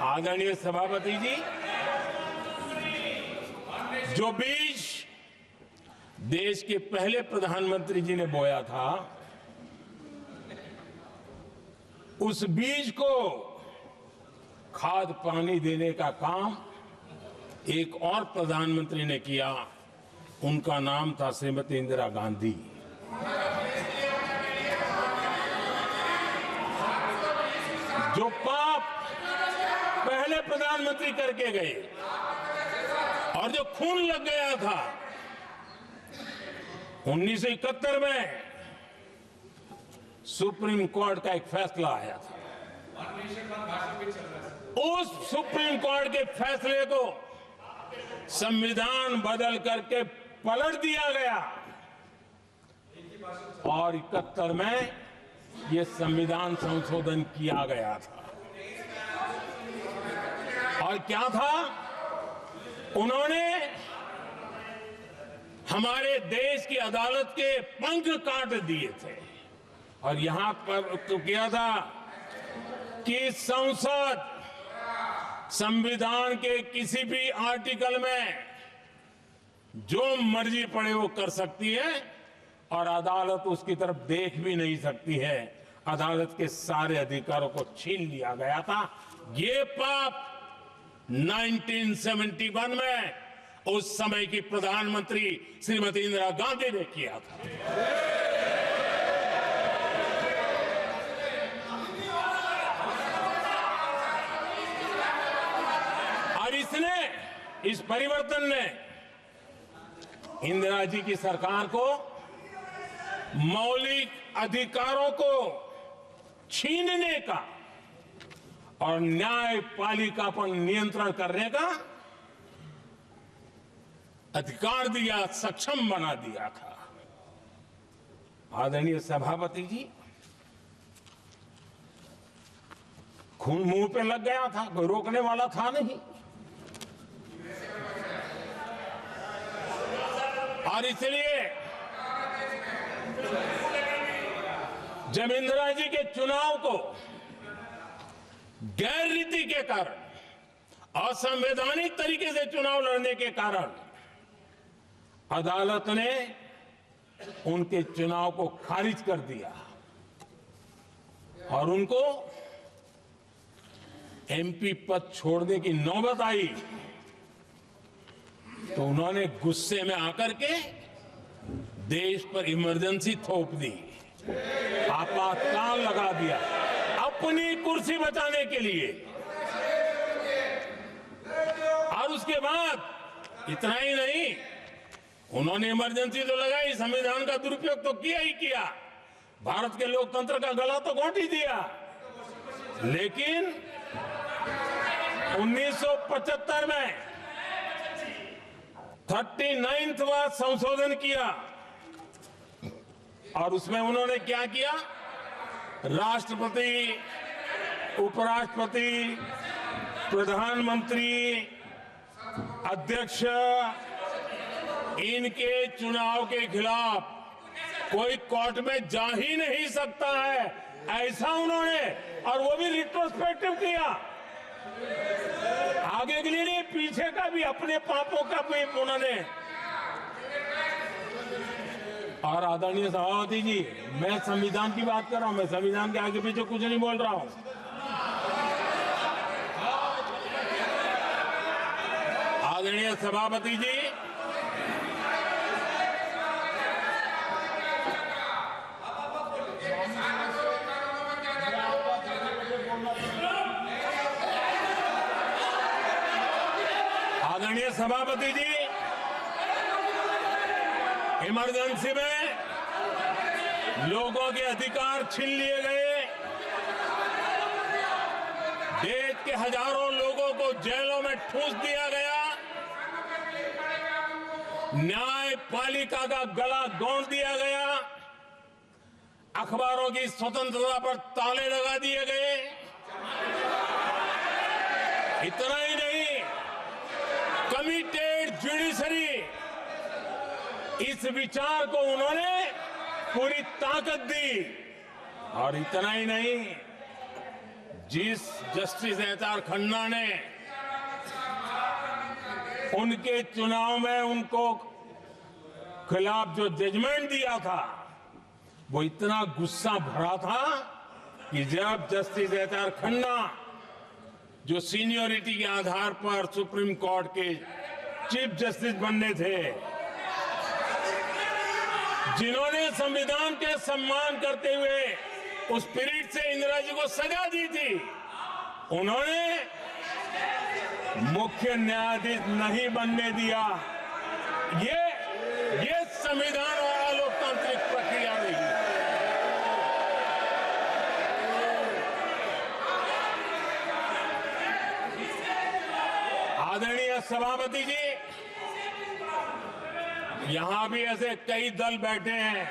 आदरणीय सभापति जी, जो बीज देश के पहले प्रधानमंत्री जी ने बोया था, उस बीज को खाद पानी देने का काम एक और प्रधानमंत्री ने किया। उनका नाम था श्रीमती इंदिरा गांधी। जो पाप पहले प्रधानमंत्री करके गए और जो खून लग गया था 1971 में, सुप्रीम कोर्ट का एक फैसला आया था। उस सुप्रीम कोर्ट के फैसले को संविधान बदल करके पलट दिया गया और 71 में यह संविधान संशोधन किया गया था। और क्या था, उन्होंने हमारे देश की अदालत के पंख काट दिए थे और यहां पर तो किया था कि संसद संविधान के किसी भी आर्टिकल में जो मर्जी पड़े वो कर सकती है और अदालत उसकी तरफ देख भी नहीं सकती है। अदालत के सारे अधिकारों को छीन लिया गया था। ये पाप 1971 में उस समय की प्रधानमंत्री श्रीमती इंदिरा गांधी ने किया था। और इस परिवर्तन ने इंदिरा जी की सरकार को मौलिक अधिकारों को छीनने का और न्यायपालिका पर नियंत्रण करने का अधिकार दिया, सक्षम बना दिया था। आदरणीय सभापति जी, खून मुंह पे लग गया था, कोई रोकने वाला था नहीं। और इसलिए जब इंदिरा जी के चुनाव को गैर रीति के कारण, असंवैधानिक तरीके से चुनाव लड़ने के कारण अदालत ने उनके चुनाव को खारिज कर दिया और उनको एमपी पद छोड़ने की नौबत आई तो उन्होंने गुस्से में आकर के देश पर इमरजेंसी थोप दी, आपातकाल लगा दिया अपनी कुर्सी बचाने के लिए। और उसके बाद इतना ही नहीं, उन्होंने इमरजेंसी तो लगाई, संविधान का दुरुपयोग तो किया ही किया, भारत के लोकतंत्र का गला तो घोंट ही दिया। लेकिन 1975 में 39वां संशोधन किया और उसमें उन्होंने क्या किया, राष्ट्रपति, उपराष्ट्रपति, प्रधानमंत्री, अध्यक्ष, इनके चुनाव के खिलाफ कोई कोर्ट में जा ही नहीं सकता है, ऐसा उन्होंने, और वो भी रिट्रोस्पेक्टिव किया, आगे के लिए नहीं, पीछे का भी, अपने पापों का भी उन्होंने। और आदरणीय सभापति जी, मैं संविधान की बात कर रहा हूं, मैं संविधान के आगे पीछे कुछ नहीं बोल रहा हूं। आदरणीय सभापति जी, आदरणीय सभापति जी, इमरजेंसी में लोगों के अधिकार छीन लिए गए, देश के हजारों लोगों को जेलों में ठूंस दिया गया, न्यायपालिका का गला घोंट दिया गया, अखबारों की स्वतंत्रता पर ताले लगा दिए गए। इतना ही नहीं, कमिटेड जुडिशरी, इस विचार को उन्होंने पूरी ताकत दी। और इतना ही नहीं, जिस जस्टिस एच.आर. खन्ना ने उनके चुनाव में उनको खिलाफ जो जजमेंट दिया था, वो इतना गुस्सा भरा था कि जब जस्टिस एच.आर. खन्ना, जो सीनियरिटी के आधार पर सुप्रीम कोर्ट के चीफ जस्टिस बनने थे, जिन्होंने संविधान के सम्मान करते हुए उस स्पिरिट से इंदिरा जी को सजा दी थी, उन्होंने मुख्य न्यायाधीश नहीं बनने दिया। ये संविधान और लोकतांत्रिक प्रक्रिया रही। आदरणीय सभापति जी, यहां भी ऐसे कई दल बैठे हैं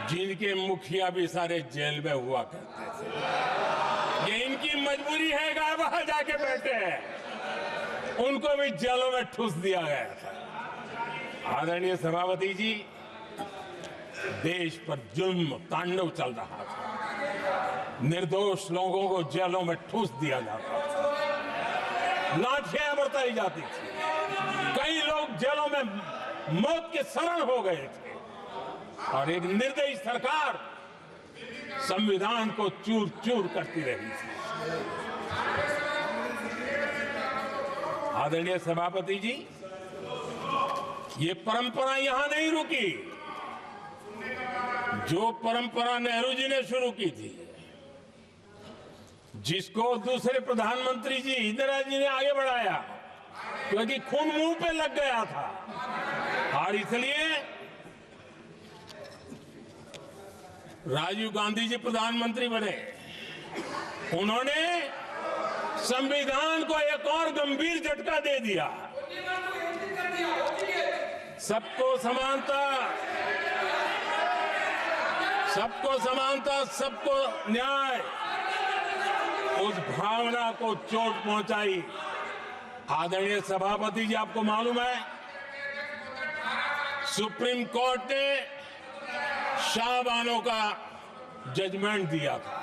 जिनके मुखिया भी सारे जेल में हुआ करते थे। ये इनकी मजबूरी है कि वहां जाके बैठे हैं, उनको भी जेलों में ठूस दिया गया था। आदरणीय सभापति जी, देश पर जुल्म तांडव चल रहा था, निर्दोष लोगों को जेलों में ठूस दिया जाता था, लाठियां बरताई जाती थी, कई लोग जेलों में मौत के शरण हो गए थे, और एक निर्दयी सरकार संविधान को चूर चूर करती रही थी। आदरणीय सभापति जी, ये परंपरा यहां नहीं रुकी। जो परंपरा नेहरू जी ने शुरू की थी, जिसको दूसरे प्रधानमंत्री जी इंदिरा जी ने आगे बढ़ाया, क्योंकि खून मुंह पे लग गया था, और इसलिए राजीव गांधी जी प्रधानमंत्री बने। उन्होंने संविधान को एक और गंभीर झटका दे दिया। सबको समानता, सबको समानता, सबको न्याय, उस भावना को चोट पहुंचाई। आदरणीय सभापति जी, आपको मालूम है, सुप्रीम कोर्ट ने शाहबानो का जजमेंट दिया था।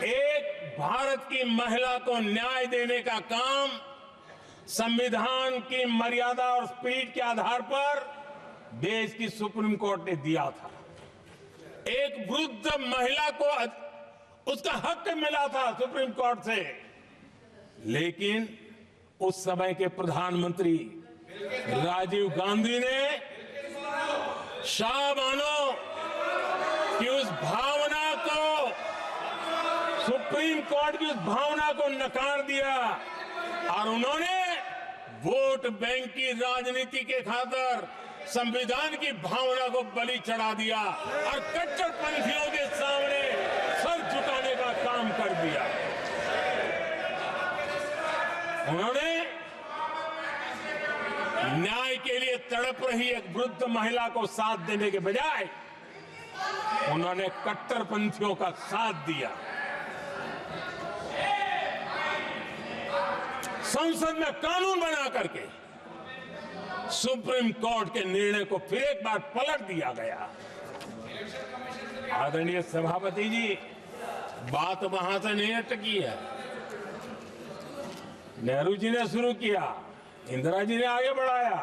एक भारत की महिला को न्याय देने का काम संविधान की मर्यादा और स्पिरिट के आधार पर देश की सुप्रीम कोर्ट ने दिया था। एक वृद्ध महिला को उसका हक मिला था सुप्रीम कोर्ट से, लेकिन उस समय के प्रधानमंत्री राजीव गांधी ने शाह बानो की उस भावना को, सुप्रीम कोर्ट की उस भावना को नकार दिया और उन्होंने वोट बैंक की राजनीति के खातिर संविधान की भावना को बलि चढ़ा दिया और कट्टरपंथियों के सामने सर झुकाने का काम कर दिया। उन्होंने न्याय के लिए तड़प रही एक वृद्ध महिला को साथ देने के बजाय उन्होंने कट्टरपंथियों का साथ दिया। संसद में कानून बना करके सुप्रीम कोर्ट के निर्णय को फिर एक बार पलट दिया गया। आदरणीय सभापति जी, बात वहां से नहीं अटकी है। नेहरू जी ने शुरू किया, इंदिरा जी ने आगे बढ़ाया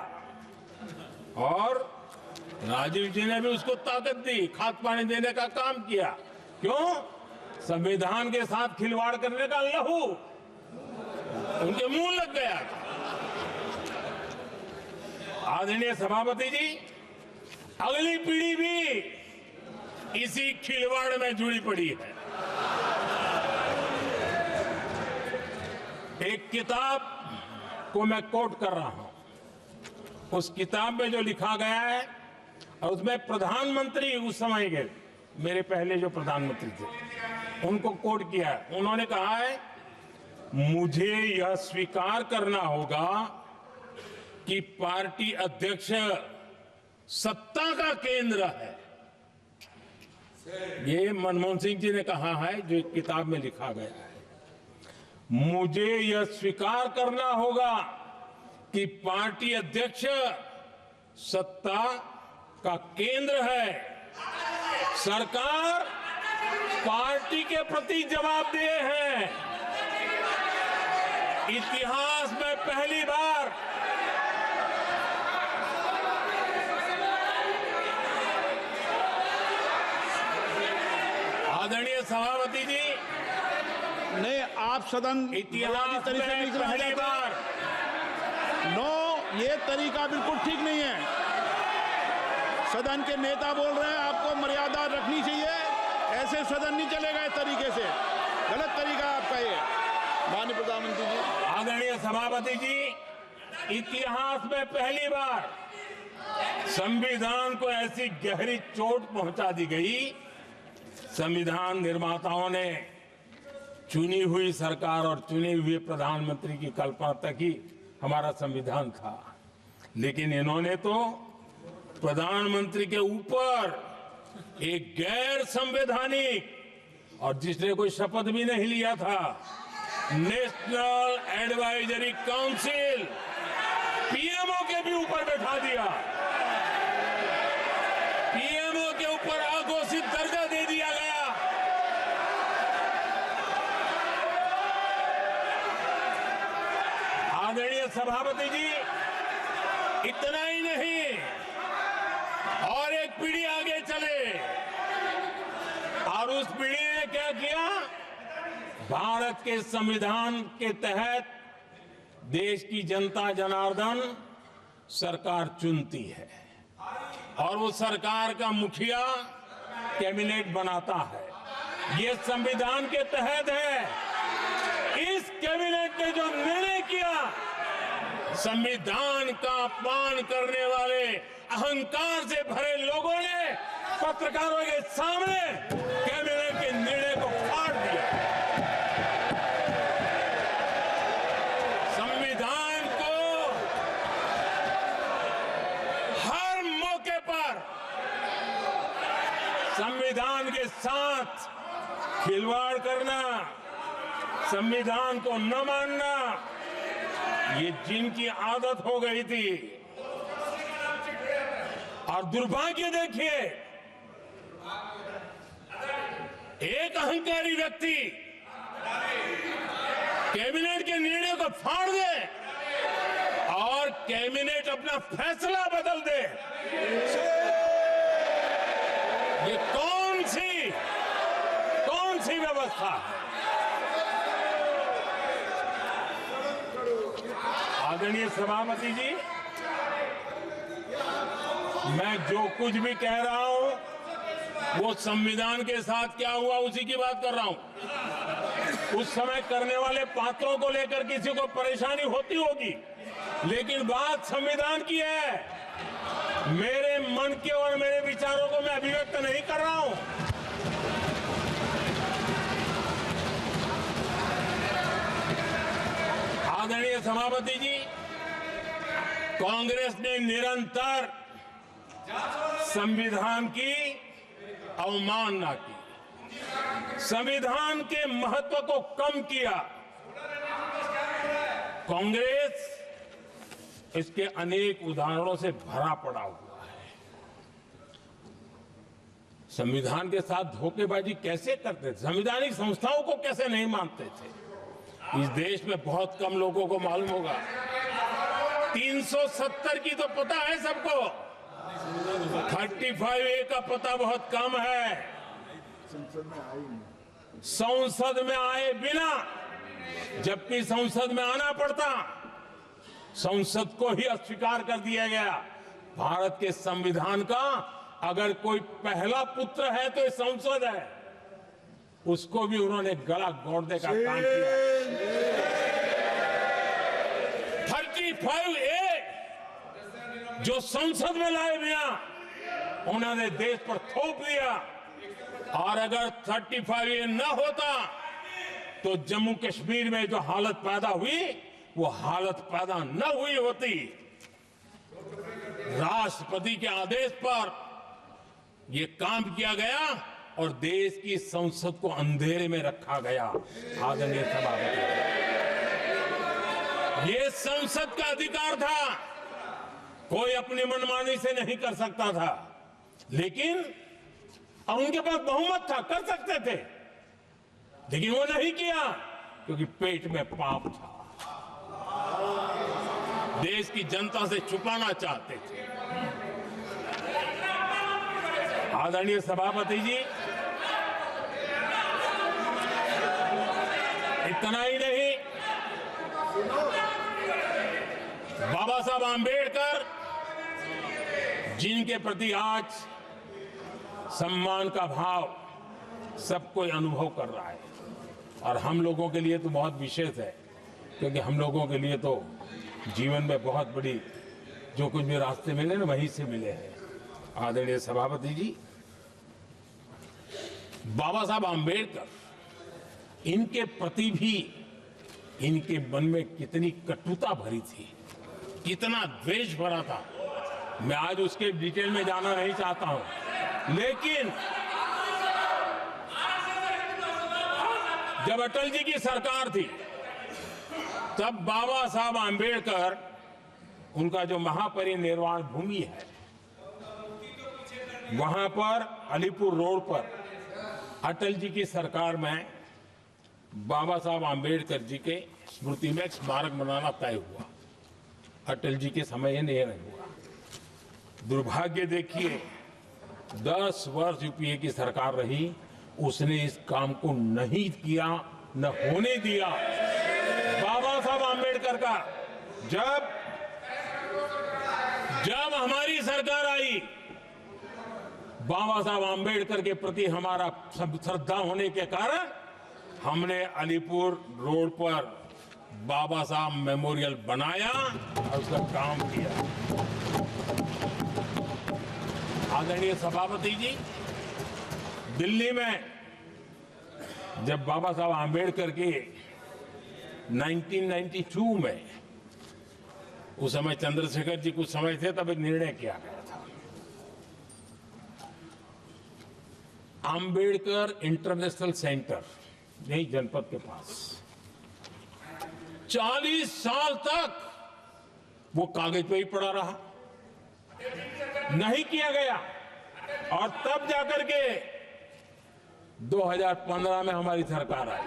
और राजीव जी ने भी उसको ताकत दी, खाद पानी देने का काम किया। क्यों? संविधान के साथ खिलवाड़ करने का लहू उनके मुंह लग गया था। आदरणीय सभापति जी, अगली पीढ़ी भी इसी खिलवाड़ में जुड़ी पड़ी है। एक किताब को मैं कोट कर रहा हूं। उस किताब में जो लिखा गया है और उसमें प्रधानमंत्री उस समय के मेरे पहले जो प्रधानमंत्री थे उनको कोट किया है। उन्होंने कहा है, मुझे यह स्वीकार करना होगा कि पार्टी अध्यक्ष सत्ता का केंद्र है। ये मनमोहन सिंह जी ने कहा है, जो एक किताब में लिखा गया है। मुझे यह स्वीकार करना होगा कि पार्टी अध्यक्ष सत्ता का केंद्र है। सरकार पार्टी के प्रति जवाबदेह है। इतिहास में पहली बार आदरणीय सभापति जी, नहीं, आप सदन इतिहास में पहली बार नो, ये तरीका बिल्कुल ठीक नहीं है। सदन के नेता बोल रहे हैं, आपको मर्यादा रखनी चाहिए। ऐसे सदन नहीं चलेगा इस तरीके से, गलत तरीका आपका ये। माननीय प्रधानमंत्री जी। आदरणीय सभापति जी, इतिहास में पहली बार संविधान को ऐसी गहरी चोट पहुंचा दी गई। संविधान निर्माताओं ने चुनी हुई सरकार और चुने हुए प्रधानमंत्री की कल्पना तक ही हमारा संविधान था, लेकिन इन्होंने तो प्रधानमंत्री के ऊपर एक गैर संवैधानिक, और जिसने कोई शपथ भी नहीं लिया था, नेशनल एडवाइजरी काउंसिल पीएमओ के भी ऊपर बैठा दिया। पीएमओ के ऊपर अघोषित दर्जा दे दिया गया। आदरणीय सभापति जी, इतना ही नहीं, और एक पीढ़ी आगे चले और उस पीढ़ी ने क्या किया? भारत के संविधान के तहत देश की जनता जनार्दन सरकार चुनती है और वो सरकार का मुखिया कैबिनेट बनाता है। ये संविधान के तहत है। इस कैबिनेट ने जो निर्णय किया, संविधान का अपमान करने वाले अहंकार से भरे लोगों ने पत्रकारों के सामने कैबिनेट के निर्णय को फाड़ दिया। संविधान को हर मौके पर संविधान के साथ खिलवाड़ करना, संविधान को न मानना, ये जिनकी आदत हो गई थी। और दुर्भाग्य देखिए, एक अहंकारी व्यक्ति कैबिनेट के निर्णय को फाड़ दे और कैबिनेट अपना फैसला बदल दे। ये कौन कौन सी व्यवस्था है? आदरणीय सभापति जी, मैं जो कुछ भी कह रहा हूं वो संविधान के साथ क्या हुआ उसी की बात कर रहा हूं। उस समय करने वाले पात्रों को लेकर किसी को परेशानी होती होगी, लेकिन बात संविधान की है। मेरे मन के और मेरे विचारों को मैं अभिव्यक्त नहीं कर रहा हूं। आदरणीय सभापति जी, कांग्रेस ने निरंतर संविधान की अवमानना की, संविधान के महत्व को कम किया। कांग्रेस इसके अनेक उदाहरणों से भरा पड़ा हुआ है। संविधान के साथ धोखेबाजी कैसे करते थे, संवैधानिक संस्थाओं को कैसे नहीं मानते थे, इस देश में बहुत कम लोगों को मालूम होगा। 370 की तो पता है सबको, 35A का पता बहुत कम है। संसद में आए बिना, जबकि संसद में आना पड़ता, संसद को ही अस्वीकार कर दिया गया। भारत के संविधान का अगर कोई पहला पुत्र है तो ये संसद है, उसको भी उन्होंने गला घोटने का काम किया। 35A जो संसद में लाए बिना उन्होंने देश पर थोप दिया, और अगर 35A न होता तो जम्मू कश्मीर में जो हालत पैदा हुई वो हालत पैदा न हुई होती। राष्ट्रपति के आदेश पर यह काम किया गया और देश की संसद को अंधेरे में रखा गया। आदरणीय सभापति, ये संसद का अधिकार था, कोई अपनी मनमानी से नहीं कर सकता था, लेकिन और उनके पास बहुमत था, कर सकते थे, लेकिन वो नहीं किया क्योंकि पेट में पाप था, देश की जनता से छुपाना चाहते थे। आदरणीय सभापति जी, इतना ही नहीं, बाबा साहब आंबेडकर जिनके प्रति आज सम्मान का भाव सब कोई अनुभव कर रहा है, और हम लोगों के लिए तो बहुत विशेष है, क्योंकि हम लोगों के लिए तो जीवन में बहुत बड़ी जो कुछ भी रास्ते मिले ना वहीं से मिले हैं। आदरणीय सभापति जी, बाबा साहब आंबेडकर, इनके प्रति भी इनके मन में कितनी कटुता भरी थी, कितना द्वेष भरा था, मैं आज उसके डिटेल में जाना नहीं चाहता हूं, लेकिन जब अटल जी की सरकार थी तब बाबा साहब आंबेडकर, उनका जो महापरिनिर्वाण भूमि है वहां पर अलीपुर रोड पर अटल जी की सरकार में बाबा साहब आंबेडकर जी के स्मृति में एक स्मारक बनाना तय हुआ। अटल जी के समय ये नहीं हुआ। दुर्भाग्य देखिए, 10 वर्ष यूपीए की सरकार रही, उसने इस काम को नहीं किया, न होने दिया। बाबा साहब आंबेडकर का जब हमारी सरकार आई, बाबा साहब आंबेडकर के प्रति हमारा श्रद्धा होने के कारण हमने अलीपुर रोड पर बाबा साहब मेमोरियल बनाया और उसका काम किया। आदरणीय सभापति जी, दिल्ली में जब बाबा साहब आंबेडकर के 1992 में, उस समय चंद्रशेखर जी कुछ समय थे, तब एक निर्णय किया गया था, आंबेडकर इंटरनेशनल सेंटर यही जनपद के पास 40 साल तक वो कागज पे ही पड़ा रहा, नहीं किया गया। और तब जाकर के 2015 में हमारी सरकार आई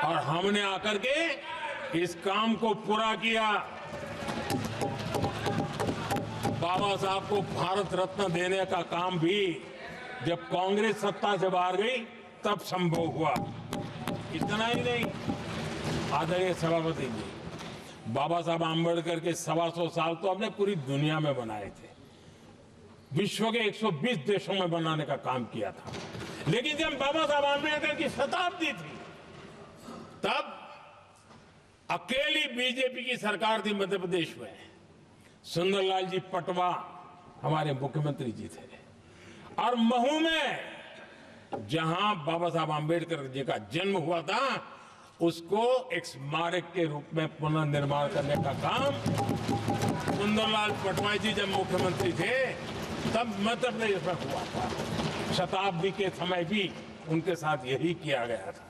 और हमने आकर के इस काम को पूरा किया। बाबा साहब को भारत रत्न देने का काम भी जब कांग्रेस सत्ता से बाहर गई तब संभव हुआ। इतना ही नहीं, आदरणीय सभापति जी, बाबा साहब आम्बेडकर के 125 साल तो हमने पूरी दुनिया में बनाए थे, विश्व के 120 देशों में बनाने का काम किया था। लेकिन जब बाबा साहब आम्बेडकर की शताब्दी थी तब अकेली बीजेपी की सरकार थी मध्य प्रदेश में। सुंदरलाल जी पटवा हमारे मुख्यमंत्री जी थे और महू में जहां बाबा साहब आम्बेडकर जी का जन्म हुआ था उसको एक स्मारक के रूप में पुनर्निर्माण करने का काम सुंदरलाल पटवाई जी जब मुख्यमंत्री थे तब मध्य प्रदेश में हुआ था। शताब्दी के समय भी उनके साथ यही किया गया था।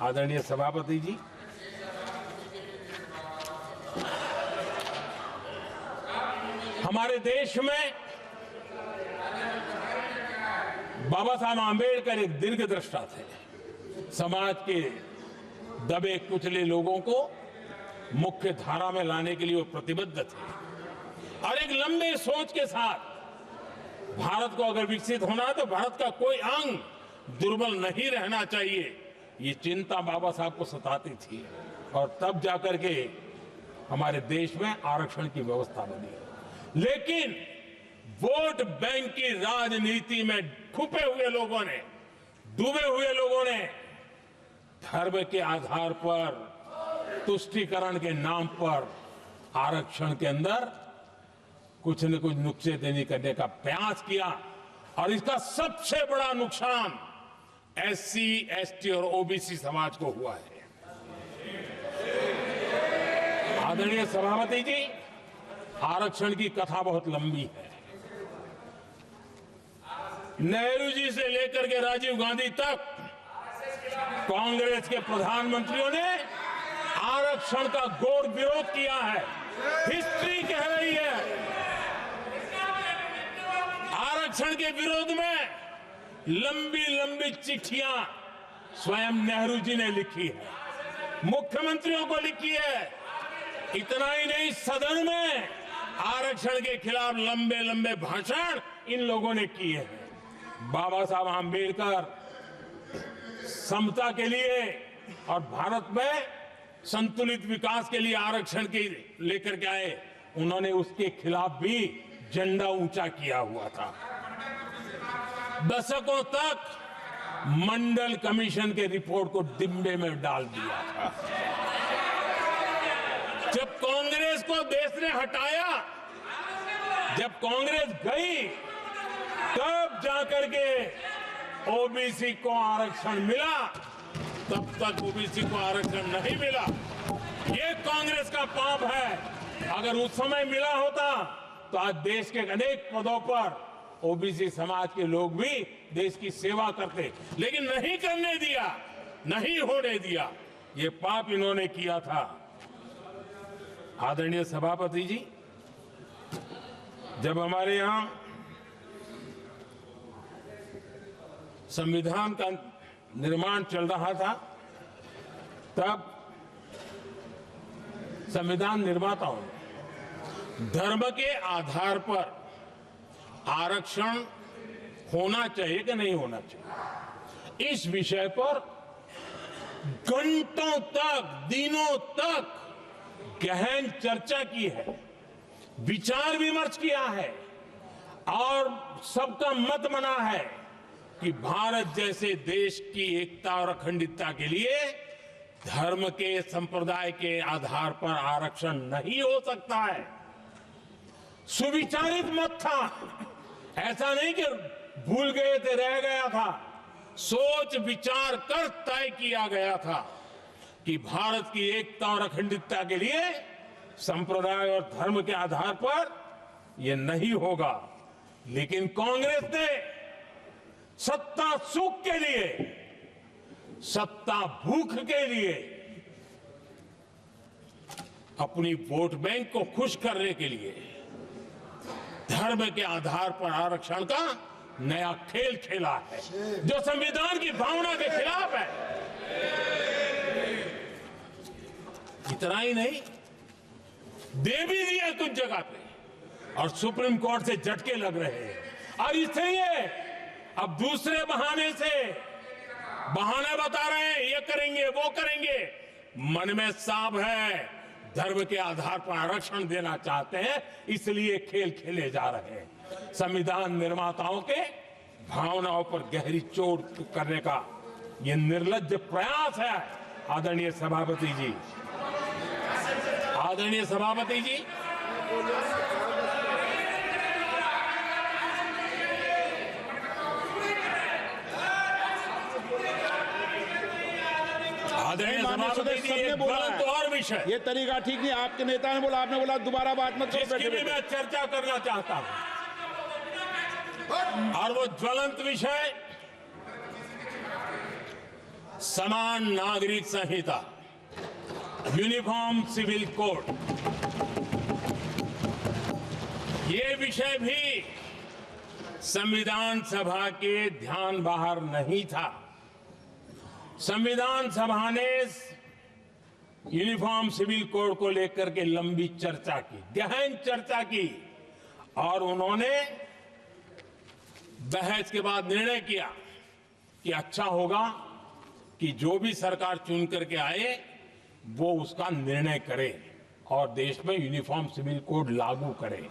आदरणीय सभापति जी, हमारे देश में बाबा साहब आम्बेडकर एक दीर्घदृष्टा थे। समाज के दबे कुचले लोगों को मुख्य धारा में लाने के लिए वो प्रतिबद्ध थे और एक लंबे सोच के साथ भारत को अगर विकसित होना है तो भारत का कोई अंग दुर्बल नहीं रहना चाहिए, ये चिंता बाबा साहब को सताती थी और तब जाकर के हमारे देश में आरक्षण की व्यवस्था बनी। लेकिन वोट बैंक की राजनीति में छुपे हुए लोगों ने, डूबे हुए लोगों ने धर्म के आधार पर तुष्टीकरण के नाम पर आरक्षण के अंदर कुछ न कुछ नुक्सेदनी करने का प्रयास किया और इसका सबसे बड़ा नुकसान एससी, एसटी और ओबीसी समाज को हुआ है। आदरणीय सभापति जी, आरक्षण की कथा बहुत लंबी है। नेहरू जी से लेकर के राजीव गांधी तक कांग्रेस के प्रधानमंत्रियों ने आरक्षण का घोर विरोध किया है। हिस्ट्री कह रही है आरक्षण के विरोध में लंबी लंबी चिट्ठियां स्वयं नेहरू जी ने लिखी है, मुख्यमंत्रियों को लिखी है। इतना ही नहीं, सदन में आरक्षण के खिलाफ लंबे लंबे भाषण इन लोगों ने किए हैं। बाबा साहब आम्बेडकर समता के लिए और भारत में संतुलित विकास के लिए आरक्षण के लेकर के आए, उन्होंने उसके खिलाफ भी झंडा ऊंचा किया हुआ था। दशकों तक मंडल कमीशन के रिपोर्ट को डिब्बे में डाल दिया था। जब कांग्रेस को देश ने हटाया, जब कांग्रेस गई, तब जाकर के ओबीसी को आरक्षण मिला, तब तक ओबीसी को आरक्षण नहीं मिला। ये कांग्रेस का पाप है। अगर उस समय मिला होता तो आज देश के अनेक पदों पर ओबीसी समाज के लोग भी देश की सेवा करते, लेकिन नहीं करने दिया, नहीं होने दिया। ये पाप इन्होंने किया था। आदरणीय सभापति जी, जब हमारे यहां संविधान का निर्माण चल रहा था तब संविधान निर्माताओं ने धर्म के आधार पर आरक्षण होना चाहिए कि नहीं होना चाहिए, इस विषय पर घंटों तक, दिनों तक गहन चर्चा की है, विचार विमर्श किया है और सबका मत बना है कि भारत जैसे देश की एकता और अखंडता के लिए धर्म के, संप्रदाय के आधार पर आरक्षण नहीं हो सकता है। सुविचारित मत था, ऐसा नहीं कि भूल गए थे, रह गया था। सोच विचार कर तय किया गया था कि भारत की एकता और अखंडता के लिए संप्रदाय और धर्म के आधार पर यह नहीं होगा। लेकिन कांग्रेस ने सत्ता सुख के लिए, सत्ता भूख के लिए, अपनी वोट बैंक को खुश करने के लिए धर्म के आधार पर आरक्षण का नया खेल खेला है, जो संविधान की भावना के खिलाफ है। इतना ही नहीं, दे भी दिया कुछ जगह पे और सुप्रीम कोर्ट से झटके लग रहे हैं। और इसलिए अब दूसरे बहाने से बहाने बता रहे हैं, ये करेंगे वो करेंगे। मन में साफ है, धर्म के आधार पर आरक्षण देना चाहते हैं, इसलिए खेल खेले जा रहे हैं। संविधान निर्माताओं के भावनाओं पर गहरी चोट करने का ये निर्लज्ज प्रयास है। आदरणीय सभापति जी, आदरणीय सभापति जी, आदरणीय सभापति जी, एक गलत और विषय, ये तरीका ठीक नहीं। आपके नेता ने बोला, आपने बोला दोबारा बात मत करो। जिसकी भी मैं चर्चा करना चाहता हूं, और वो ज्वलंत विषय समान नागरिक संहिता, यूनिफॉर्म सिविल कोड। ये विषय भी संविधान सभा के ध्यान बाहर नहीं था। संविधान सभा ने यूनिफॉर्म सिविल कोड को लेकर के लंबी चर्चा की, गहन चर्चा की, और उन्होंने बहस के बाद निर्णय किया कि अच्छा होगा कि जो भी सरकार चुन करके आए वो उसका निर्णय करे और देश में यूनिफॉर्म सिविल कोड लागू करे।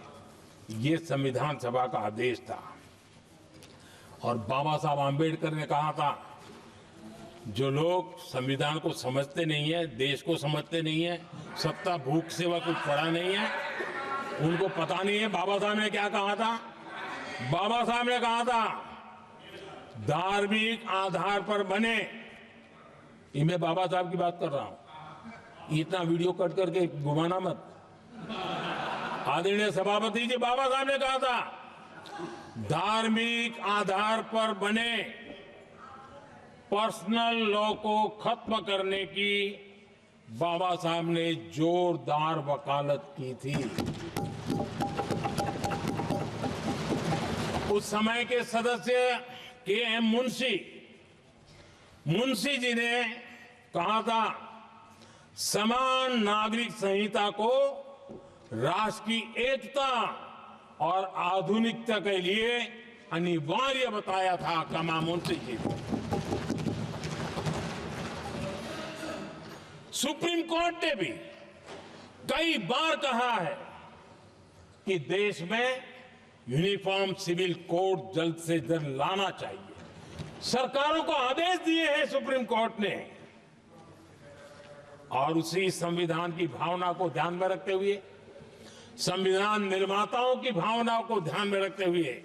ये संविधान सभा का आदेश था। और बाबा साहब आंबेडकर ने कहा था, जो लोग संविधान को समझते नहीं है, देश को समझते नहीं है, सत्ता भूख सेवा कुछ पड़ा नहीं है, उनको पता नहीं है बाबा साहब ने क्या कहा था। बाबा साहब ने कहा था, धार्मिक आधार पर बने, ये मैं बाबा साहब की बात कर रहा हूं, इतना वीडियो कट करके घुमाना मत। आदरणीय सभापति जी, बाबा साहब ने कहा था, धार्मिक आधार पर बने पर्सनल लॉ को खत्म करने की बाबा साहब ने जोरदार वकालत की थी। उस समय के सदस्य के.एम. मुंशी जी ने कहा था, समान नागरिक संहिता को राष्ट्र की एकता और आधुनिकता के लिए अनिवार्य बताया था। कमा मुंशी जी, सुप्रीम कोर्ट ने भी कई बार कहा है कि देश में यूनिफॉर्म सिविल कोड जल्द से जल्द लाना चाहिए। सरकारों को आदेश दिए हैं सुप्रीम कोर्ट ने, और उसी संविधान की भावना को ध्यान में रखते हुए, संविधान निर्माताओं की भावनाओं को ध्यान में रखते हुए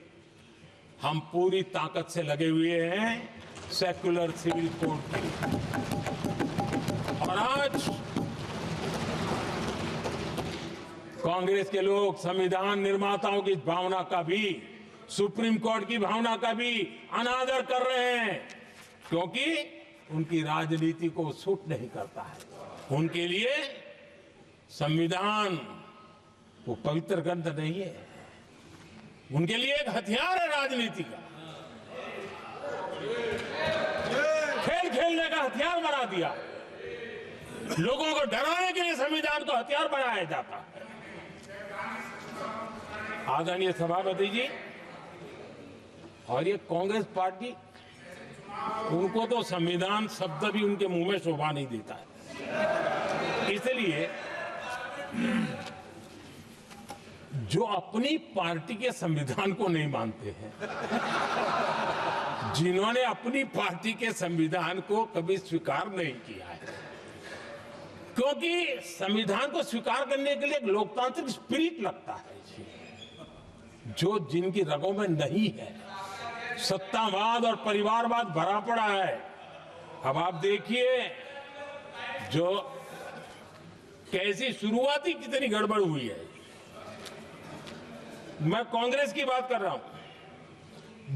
हम पूरी ताकत से लगे हुए हैं सेक्युलर सिविल कोड की। और आज कांग्रेस के लोग संविधान निर्माताओं की भावना का भी, सुप्रीम कोर्ट की भावना का भी अनादर कर रहे हैं, क्योंकि उनकी राजनीति को सूट नहीं करता है। उनके लिए संविधान वो पवित्र ग्रंथ नहीं है, उनके लिए एक हथियार है राजनीति का। खेल खेलने का हथियार बना दिया। लोगों को डराने के लिए संविधान को हथियार बनाया जाता है। आदरणीय सभापति जी, और ये कांग्रेस पार्टी, उनको तो संविधान शब्द भी उनके मुंह में शोभा नहीं देता है। इसलिए जो अपनी पार्टी के संविधान को नहीं मानते हैं, जिन्होंने अपनी पार्टी के संविधान को कभी स्वीकार नहीं किया है, क्योंकि संविधान को स्वीकार करने के लिए एक लोकतांत्रिक स्पिरिट लगता है जो जिनकी रगों में नहीं है। सत्तावाद और परिवारवाद भरा पड़ा है। अब आप देखिए जो कैसी शुरुआती कितनी गड़बड़ हुई है। मैं कांग्रेस की बात कर रहा हूं।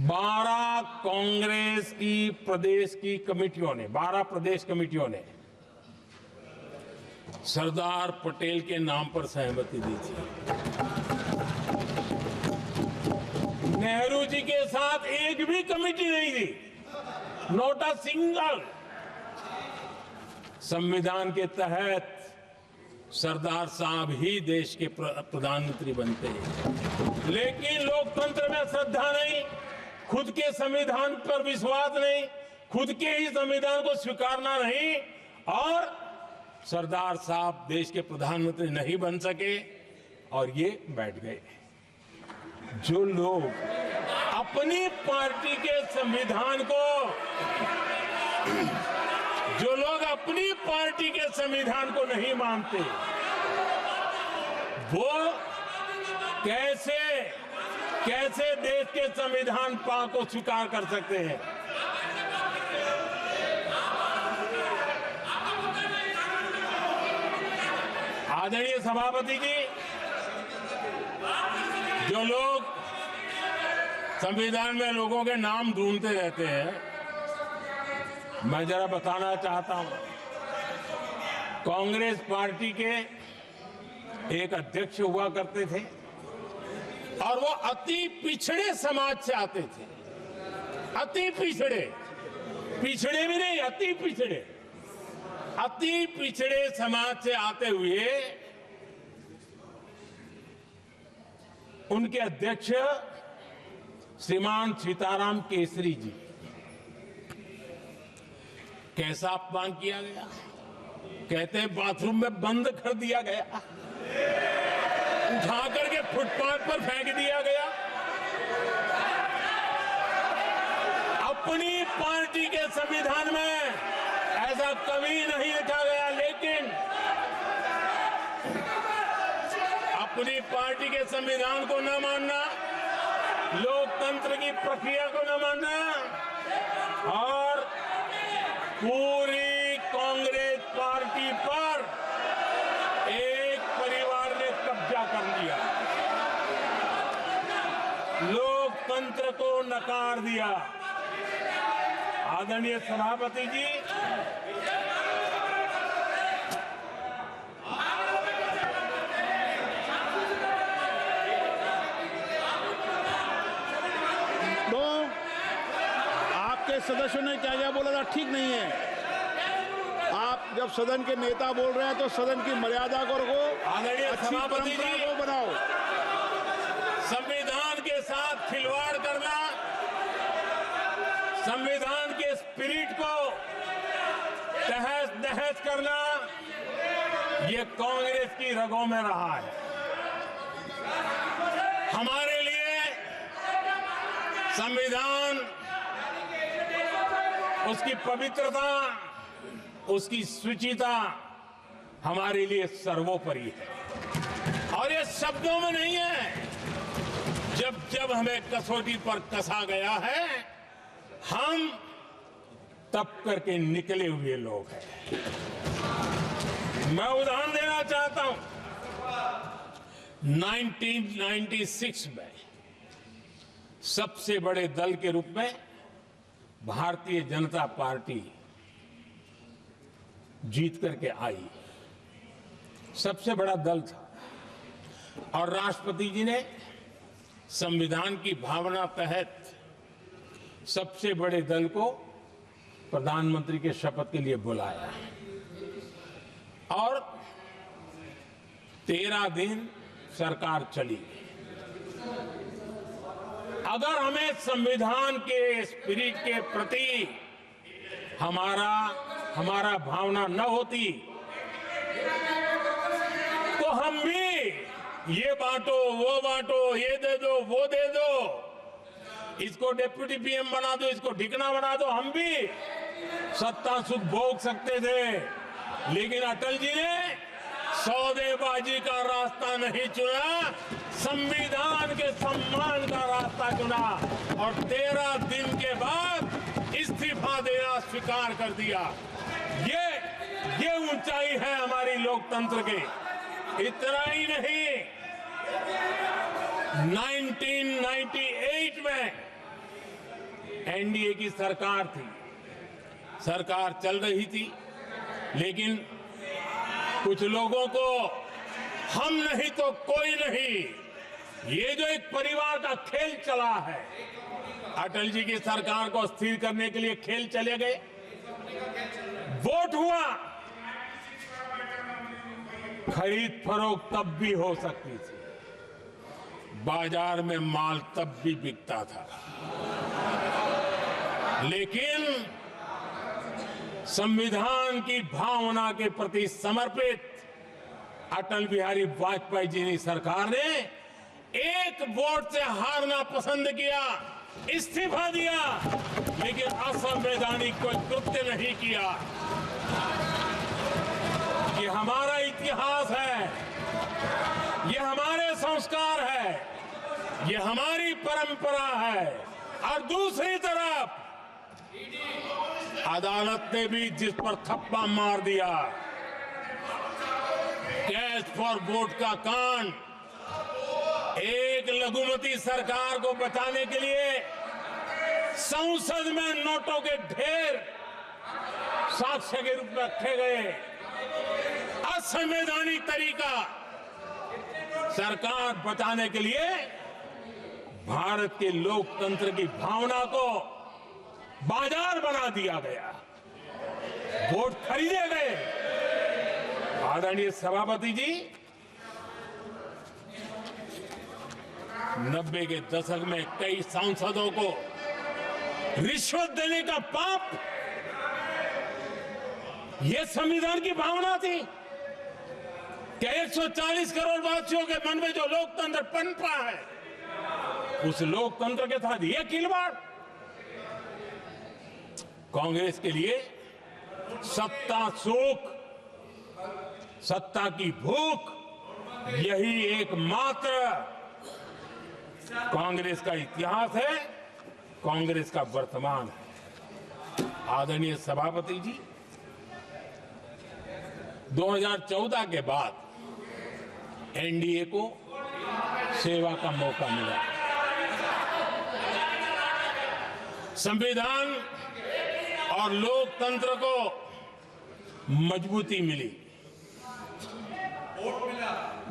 12 कांग्रेस की प्रदेश की कमेटियों ने, 12 प्रदेश कमेटियों ने सरदार पटेल के नाम पर सहमति दी थी। नेहरू जी के साथ एक भी कमेटी नहीं थी, नॉट अ सिंगल। संविधान के तहत सरदार साहब ही देश के प्रधानमंत्री बनते हैं, लेकिन लोकतंत्र में श्रद्धा नहीं, खुद के संविधान पर विश्वास नहीं, खुद के ही संविधान को स्वीकारना नहीं, और सरदार साहब देश के प्रधानमंत्री नहीं बन सके और ये बैठ गए। जो लोग अपनी पार्टी के संविधान को, जो लोग अपनी पार्टी के संविधान को नहीं मानते, वो कैसे देश के संविधान को स्वीकार कर सकते हैं? आदरणीय सभापति जी, जो लोग संविधान में लोगों के नाम ढूंढते रहते हैं, मैं जरा बताना चाहता हूं, कांग्रेस पार्टी के एक अध्यक्ष हुआ करते थे और वो अति पिछड़े समाज से आते थे। अति पिछड़े, पिछड़े भी नहीं, अति पिछड़े, अति पिछड़े समाज से आते हुए उनके अध्यक्ष श्रीमान सीताराम केसरी जी, कैसा अपमान किया गया। कहते हैं बाथरूम में बंद कर दिया गया, उठा करके फुटपाथ पर फेंक दिया गया। अपनी पार्टी के संविधान में ऐसा कभी नहीं लिखा गया, लेकिन अपनी पार्टी के संविधान को न मानना, लोकतंत्र की प्रक्रिया को न मानना, और पूरी कांग्रेस पार्टी पर एक परिवार ने कब्जा कर लिया, लोकतंत्र को नकार दिया। आदरणीय सभापति जी, तो आपके सदस्यों ने क्या क्या बोला था ठीक नहीं है। आप जब सदन के नेता बोल रहे हैं तो सदन की मर्यादा को रखो, आदरणीय अच्छी सभापति परंपरा जी, को बनाओ। संविधान के साथ खिलवाड़ करना, संविधान के स्पिरिट को तहस नहस करना, ये कांग्रेस की रगों में रहा है। हमारे लिए संविधान, उसकी पवित्रता, उसकी शुचिता हमारे लिए सर्वोपरि है। और ये शब्दों में नहीं है, जब जब हमें कसौटी पर कसा गया है, हम तप करके निकले हुए लोग हैं। मैं उदाहरण देना चाहता हूं, 1996 में सबसे बड़े दल के रूप में भारतीय जनता पार्टी जीत करके आई, सबसे बड़ा दल था, और राष्ट्रपति जी ने संविधान की भावना तहत सबसे बड़े दल को प्रधानमंत्री के शपथ के लिए बुलाया, और 13 दिन सरकार चली। अगर हमें संविधान के स्पिरिट के प्रति हमारा भावना न होती, तो हम भी ये बांटो, वो बांटो, ये दे दो, वो दे दो, इसको डिप्टी पीएम बना दो, इसको ढिकना बना दो, हम भी सत्ता सुख भोग सकते थे। लेकिन अटल जी ने सौदेबाजी का रास्ता नहीं चुना, संविधान के सम्मान का रास्ता चुना, और 13 दिन के बाद इस्तीफा देना स्वीकार कर दिया। ये ऊंचाई है हमारी लोकतंत्र के। इतना ही नहीं, 1998 में एनडीए की सरकार थी, सरकार चल रही थी, लेकिन कुछ लोगों को हम नहीं तो कोई नहीं, ये जो एक परिवार का खेल चला है, अटल जी की सरकार को स्थिर करने के लिए खेल चले गए। वोट हुआ, खरीद फरोख्त तब भी हो सकती थी, बाजार में माल तब भी बिकता था। लेकिन संविधान की भावना के प्रति समर्पित अटल बिहारी वाजपेयी जी की सरकार ने एक वोट से हारना पसंद किया, इस्तीफा दिया, लेकिन असंवैधानिक कोई कृत्य नहीं किया। ये हमारा इतिहास है, ये हमारे संस्कार है, ये हमारी परंपरा है। और दूसरी तरफ अदालत ने भी जिस पर थप्पा मार दिया, कैश फॉर वोट का कांड, एक लघुमती सरकार को बचाने के लिए संसद में नोटों के ढेर साक्ष्य के रूप में रखे गए, असंवैधानिक तरीका। सरकार बचाने के लिए भारत के लोकतंत्र की भावना को बाजार बना दिया गया, वोट खरीदे गए। आदरणीय सभापति जी, 90 के दशक में कई सांसदों को रिश्वत देने का पाप, यह संविधान की भावना थी। क्या 140 करोड़ वासियों के मन में जो लोकतंत्र पनपा है, उस लोकतंत्र के साथ यह खिलवाड़? कांग्रेस के लिए सत्ता सुख, सत्ता की भूख, यही एकमात्र कांग्रेस का इतिहास है, कांग्रेस का वर्तमान है। आदरणीय सभापति जी, 2014 के बाद एनडीए को सेवा का मौका मिला। संविधान और लोकतंत्र को मजबूती मिली।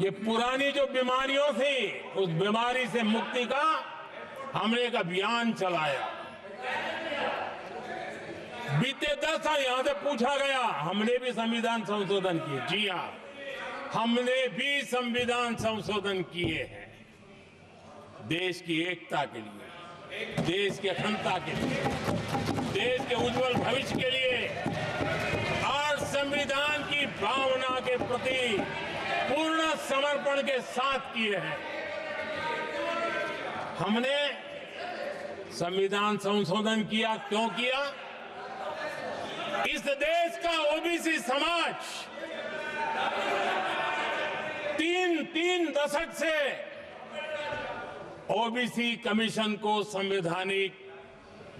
ये पुरानी जो बीमारियों थी, उस बीमारी से मुक्ति का हमने एक अभियान चलाया। बीते 10 साल यहां से पूछा गया, हमने भी संविधान संशोधन किए। जी हां, हमने भी संविधान संशोधन किए हैं, देश की एकता के लिए, देश की अखंडता के लिए, देश के उज्जवल भविष्य के लिए और संविधान की भावना के प्रति पूर्ण समर्पण के साथ किए हैं। हमने संविधान संशोधन किया, क्यों किया? इस देश का ओबीसी समाज तीन दशक से ओबीसी कमीशन को संवैधानिक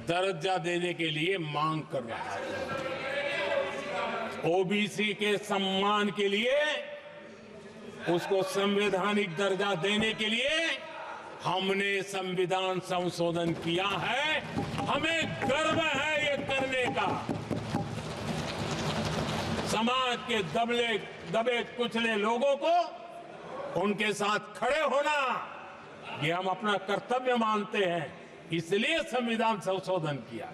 दर्जा देने के लिए मांग कर रहा है। ओबीसी के सम्मान के लिए, उसको संवैधानिक दर्जा देने के लिए हमने संविधान संशोधन किया है। हमें गर्व है ये करने का। समाज के दबे कुचले लोगों को उनके साथ खड़े होना, ये हम अपना कर्तव्य मानते हैं, इसलिए संविधान संशोधन किया।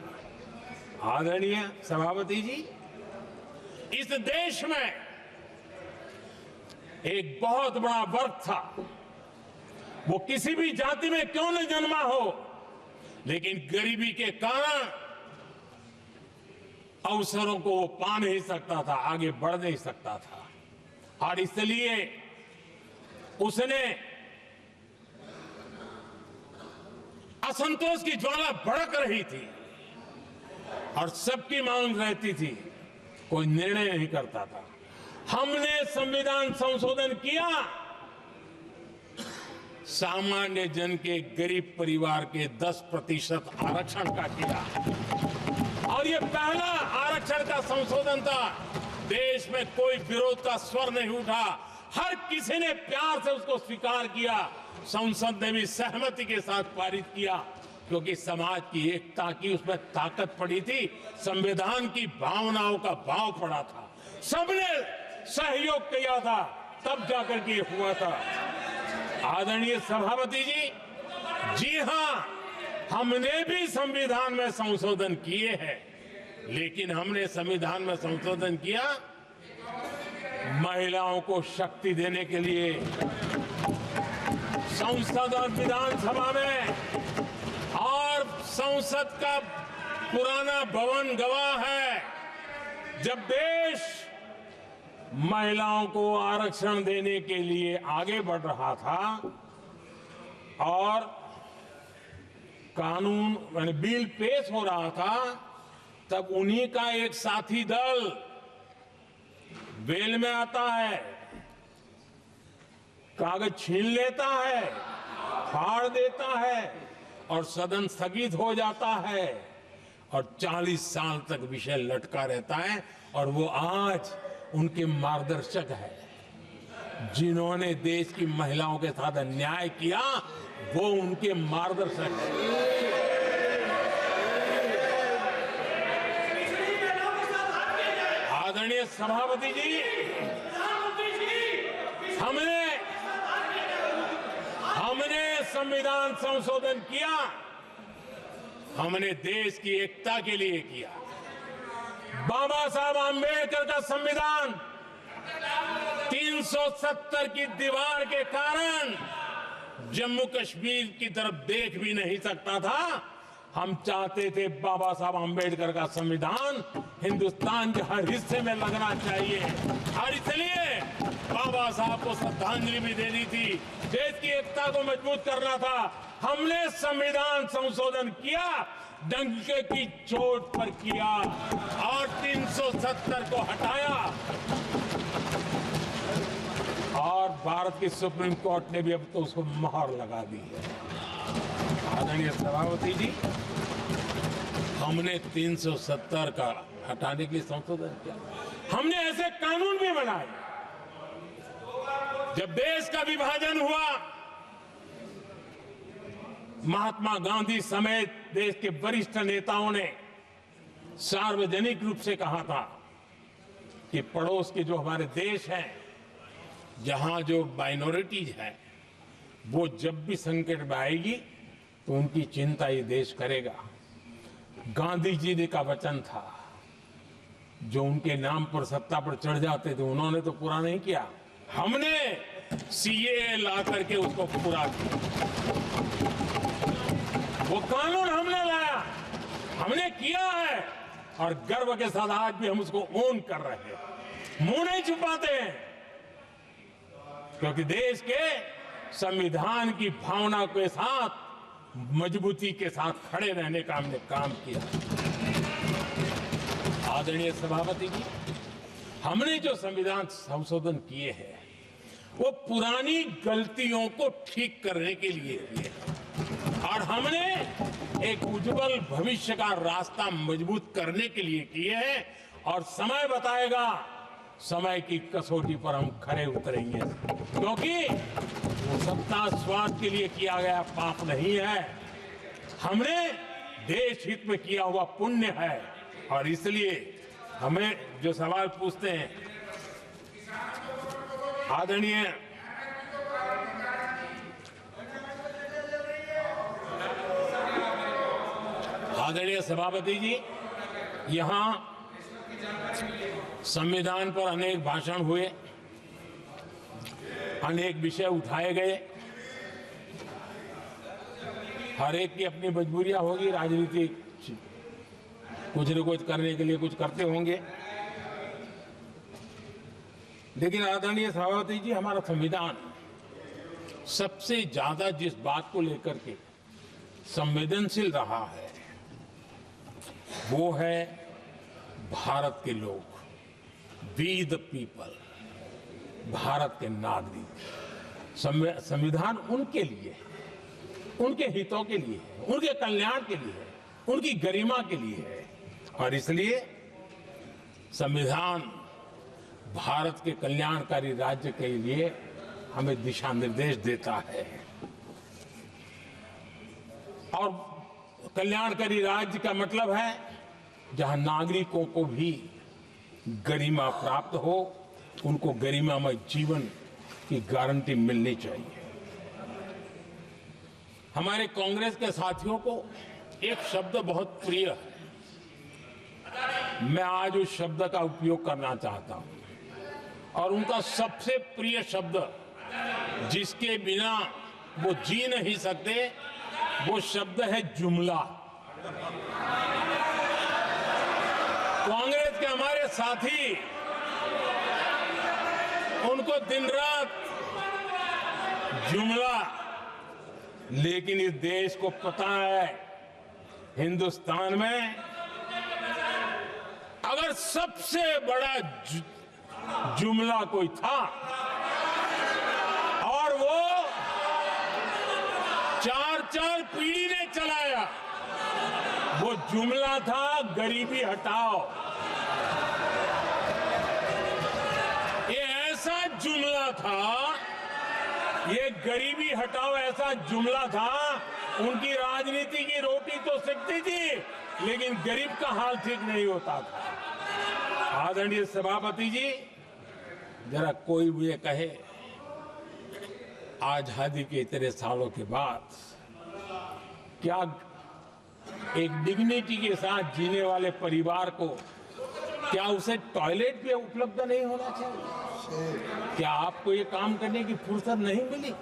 आदरणीय सभापति जी, इस देश में एक बहुत बड़ा वर्ग था, वो किसी भी जाति में क्यों न जन्मा हो, लेकिन गरीबी के कारण अवसरों को वो पा नहीं सकता था, आगे बढ़ नहीं सकता था। और इसलिए उसने असंतोष की ज्वाला भड़क रही थी और सबकी मांग रहती थी, कोई निर्णय नहीं करता था। हमने संविधान संशोधन किया, सामान्य जन के गरीब परिवार के 10% आरक्षण का किया, और ये पहला आरक्षण का संशोधन था। देश में कोई विरोध का स्वर नहीं उठा, हर किसी ने प्यार से उसको स्वीकार किया। संसद ने भी सहमति के साथ पारित किया, क्योंकि समाज की एकता की उसमें ताकत पड़ी थी, संविधान की भावनाओं का भाव पड़ा था, सबने सहयोग किया था, तब जाकर के हुआ था। आदरणीय सभापति जी, जी हां, हमने भी संविधान में संशोधन किए हैं, लेकिन हमने संविधान में संशोधन किया महिलाओं को शक्ति देने के लिए। संसद और विधानसभा में और संसद का पुराना भवन गवाह है, जब देश महिलाओं को आरक्षण देने के लिए आगे बढ़ रहा था और कानून यानी बिल पेश हो रहा था, तब उन्हीं का एक साथी दल वेल में आता है, कागज छीन लेता है, फाड़ देता है और सदन स्थगित हो जाता है और 40 साल तक विषय लटका रहता है। और वो आज उनके मार्गदर्शक है, जिन्होंने देश की महिलाओं के साथ अन्याय किया, वो उनके मार्गदर्शक है। आदरणीय सभापति जी, हमने संविधान संशोधन किया, हमने देश की एकता के लिए किया। बाबा साहब आंबेडकर का संविधान 370 की दीवार के कारण जम्मू कश्मीर की तरफ देख भी नहीं सकता था। हम चाहते थे बाबा साहब आंबेडकर का संविधान हिंदुस्तान के हर हिस्से में लगना चाहिए और इसलिए बाबा साहब को श्रद्धांजलि भी देनी थी, देश की एकता को मजबूत करना था। हमने संविधान संशोधन किया, डंके की चोट पर किया और 370 को हटाया और भारत की सुप्रीम कोर्ट ने भी अब तो उसको मोहर लगा दी है। आदरणीय सभापति जी, हमने 370 का हटाने के लिए संशोधन किया। हमने ऐसे कानून भी बनाए। जब देश का विभाजन हुआ, महात्मा गांधी समेत देश के वरिष्ठ नेताओं ने सार्वजनिक रूप से कहा था कि पड़ोस के जो हमारे देश हैं, जहां जो माइनॉरिटीज है, वो जब भी संकट में आएगी तो उनकी चिंता ये देश करेगा। गांधी जी ने का वचन था, जो उनके नाम पर सत्ता पर चढ़ जाते थे उन्होंने तो पूरा नहीं किया, हमने सीएए ला करके उसको पूरा किया। वो कानून हमने लाया, हमने किया है और गर्व के साथ आज भी हम उसको ओन कर रहे हैं, मुंह नहीं छुपाते हैं, क्योंकि देश के संविधान की भावना के साथ मजबूती के साथ खड़े रहने का हमने काम किया। आदरणीय सभापति जी, हमने जो संविधान संशोधन किए हैं वो पुरानी गलतियों को ठीक करने के लिए किए और हमने एक उज्जवल भविष्य का रास्ता मजबूत करने के लिए किए हैं और समय बताएगा, समय की कसौटी पर हम खरे उतरेंगे, क्योंकि वो सत्ता स्वार्थ के लिए किया गया पाप नहीं है, हमने देश हित में किया हुआ पुण्य है। और इसलिए हमें जो सवाल पूछते हैं आदरणीय सभापति जी, यहां संविधान पर अनेक भाषण हुए, अनेक विषय उठाए गए, हर एक की अपनी मजबूरियां होगी, राजनीति कुछ न कुछ करने के लिए कुछ करते होंगे, लेकिन आदरणीय सभापति जी, हमारा संविधान सबसे ज्यादा जिस बात को लेकर के संवेदनशील रहा है वो है भारत के लोग, वी द पीपल, भारत के नागरिक। संविधान उनके लिए है, उनके हितों के लिए है, उनके कल्याण के लिए है, उनकी गरिमा के लिए है और इसलिए संविधान भारत के कल्याणकारी राज्य के लिए हमें दिशा निर्देश देता है और कल्याणकारी राज्य का मतलब है जहां नागरिकों को भी गरिमा प्राप्त हो, उनको गरिमामय जीवन की गारंटी मिलनी चाहिए। हमारे कांग्रेस के साथियों को एक शब्द बहुत प्रिय है, मैं आज उस शब्द का उपयोग करना चाहता हूं और उनका सबसे प्रिय शब्द जिसके बिना वो जी नहीं सकते वो शब्द है जुमला। कांग्रेस के हमारे साथी उनको दिन रात जुमला, लेकिन इस देश को पता है हिंदुस्तान में अगर सबसे बड़ा जुमला कोई था और वो 4 पीढ़ी ने चलाया, वो जुमला था गरीबी हटाओ। ये ऐसा जुमला था, ये गरीबी हटाओ ऐसा जुमला था, उनकी राजनीति की रोटी तो सिकती थी लेकिन गरीब का हाल ठीक नहीं होता था। आदरणीय सभापति जी, जरा कोई मुझे कहे आजादी के इतने सालों के बाद क्या एक डिग्निटी के साथ जीने वाले परिवार को क्या उसे टॉयलेट भी उपलब्ध नहीं होना चाहिए? क्या आपको ये काम करने की फुर्सत नहीं मिली?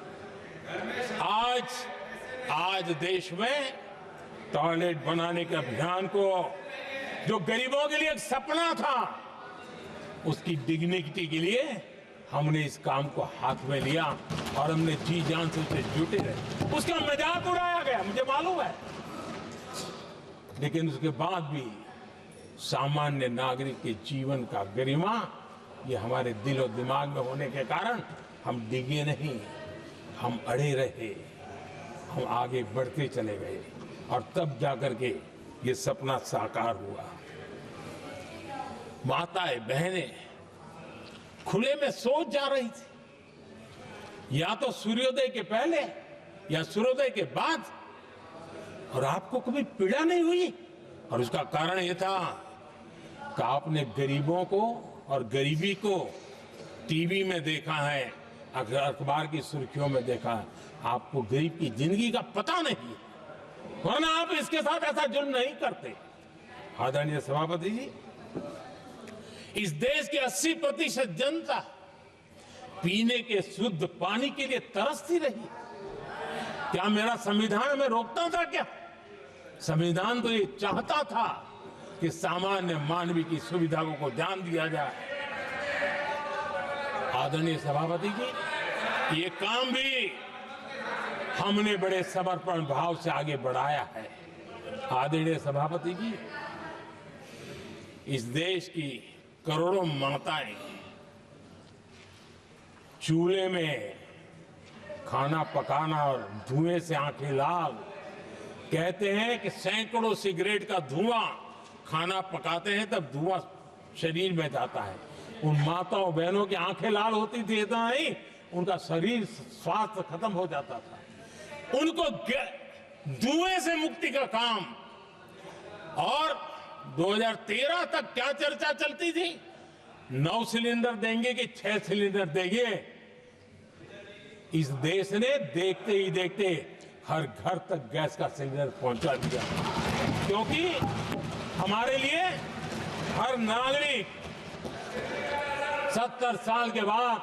आज देश में टॉयलेट बनाने के अभियान को, जो गरीबों के लिए एक सपना था, उसकी डिग्निटी के लिए हमने इस काम को हाथ में लिया और हमने जी जान से उसे जुटे रहे। उसका मजाक उड़ाया गया, मुझे मालूम है, लेकिन उसके बाद भी सामान्य नागरिक के जीवन का गरिमा, ये हमारे दिल और दिमाग में होने के कारण हम डिगे नहीं, हम अड़े रहे, हम आगे बढ़ते चले गए और तब जाकर के ये सपना साकार हुआ। माताएं बहनें खुले में सोच जा रही थी, या तो सूर्योदय के पहले या सूर्योदय के बाद, और आपको कभी पीड़ा नहीं हुई। और उसका कारण यह था कि आपने गरीबों को और गरीबी को टीवी में देखा है, अखबार की सुर्खियों में देखा है, आपको गरीब की जिंदगी का पता नहीं, वरना आप इसके साथ ऐसा जुल्म नहीं करते। आदरणीय सभापति जी, इस देश की 80% जनता पीने के शुद्ध पानी के लिए तरसती रही। क्या मेरा संविधान हमें रोकता था? क्या संविधान तो ये चाहता था कि सामान्य मानवीय की सुविधाओं को ध्यान दिया जाए। आदरणीय सभापति जी, ये काम भी हमने बड़े समर्पण भाव से आगे बढ़ाया है। आदरणीय सभापति जी, इस देश की करोड़ों माताएं चूल्हे में खाना पकाना और धुएं से आंखें लाल, कहते हैं कि सैकड़ों सिगरेट का धुआं, खाना पकाते हैं तब धुआं शरीर में जाता है। उन माताओं बहनों की आंखें लाल होती थी, इतना नहीं, उनका शरीर स्वास्थ्य खत्म हो जाता था। उनको धुएं से मुक्ति का काम, और 2013 तक क्या चर्चा चलती थी, 9 सिलेंडर देंगे कि 6 सिलेंडर देंगे। इस देश ने देखते ही देखते हर घर तक गैस का सिलेंडर पहुंचा दिया, क्योंकि हमारे लिए हर नागरिक 70 साल के बाद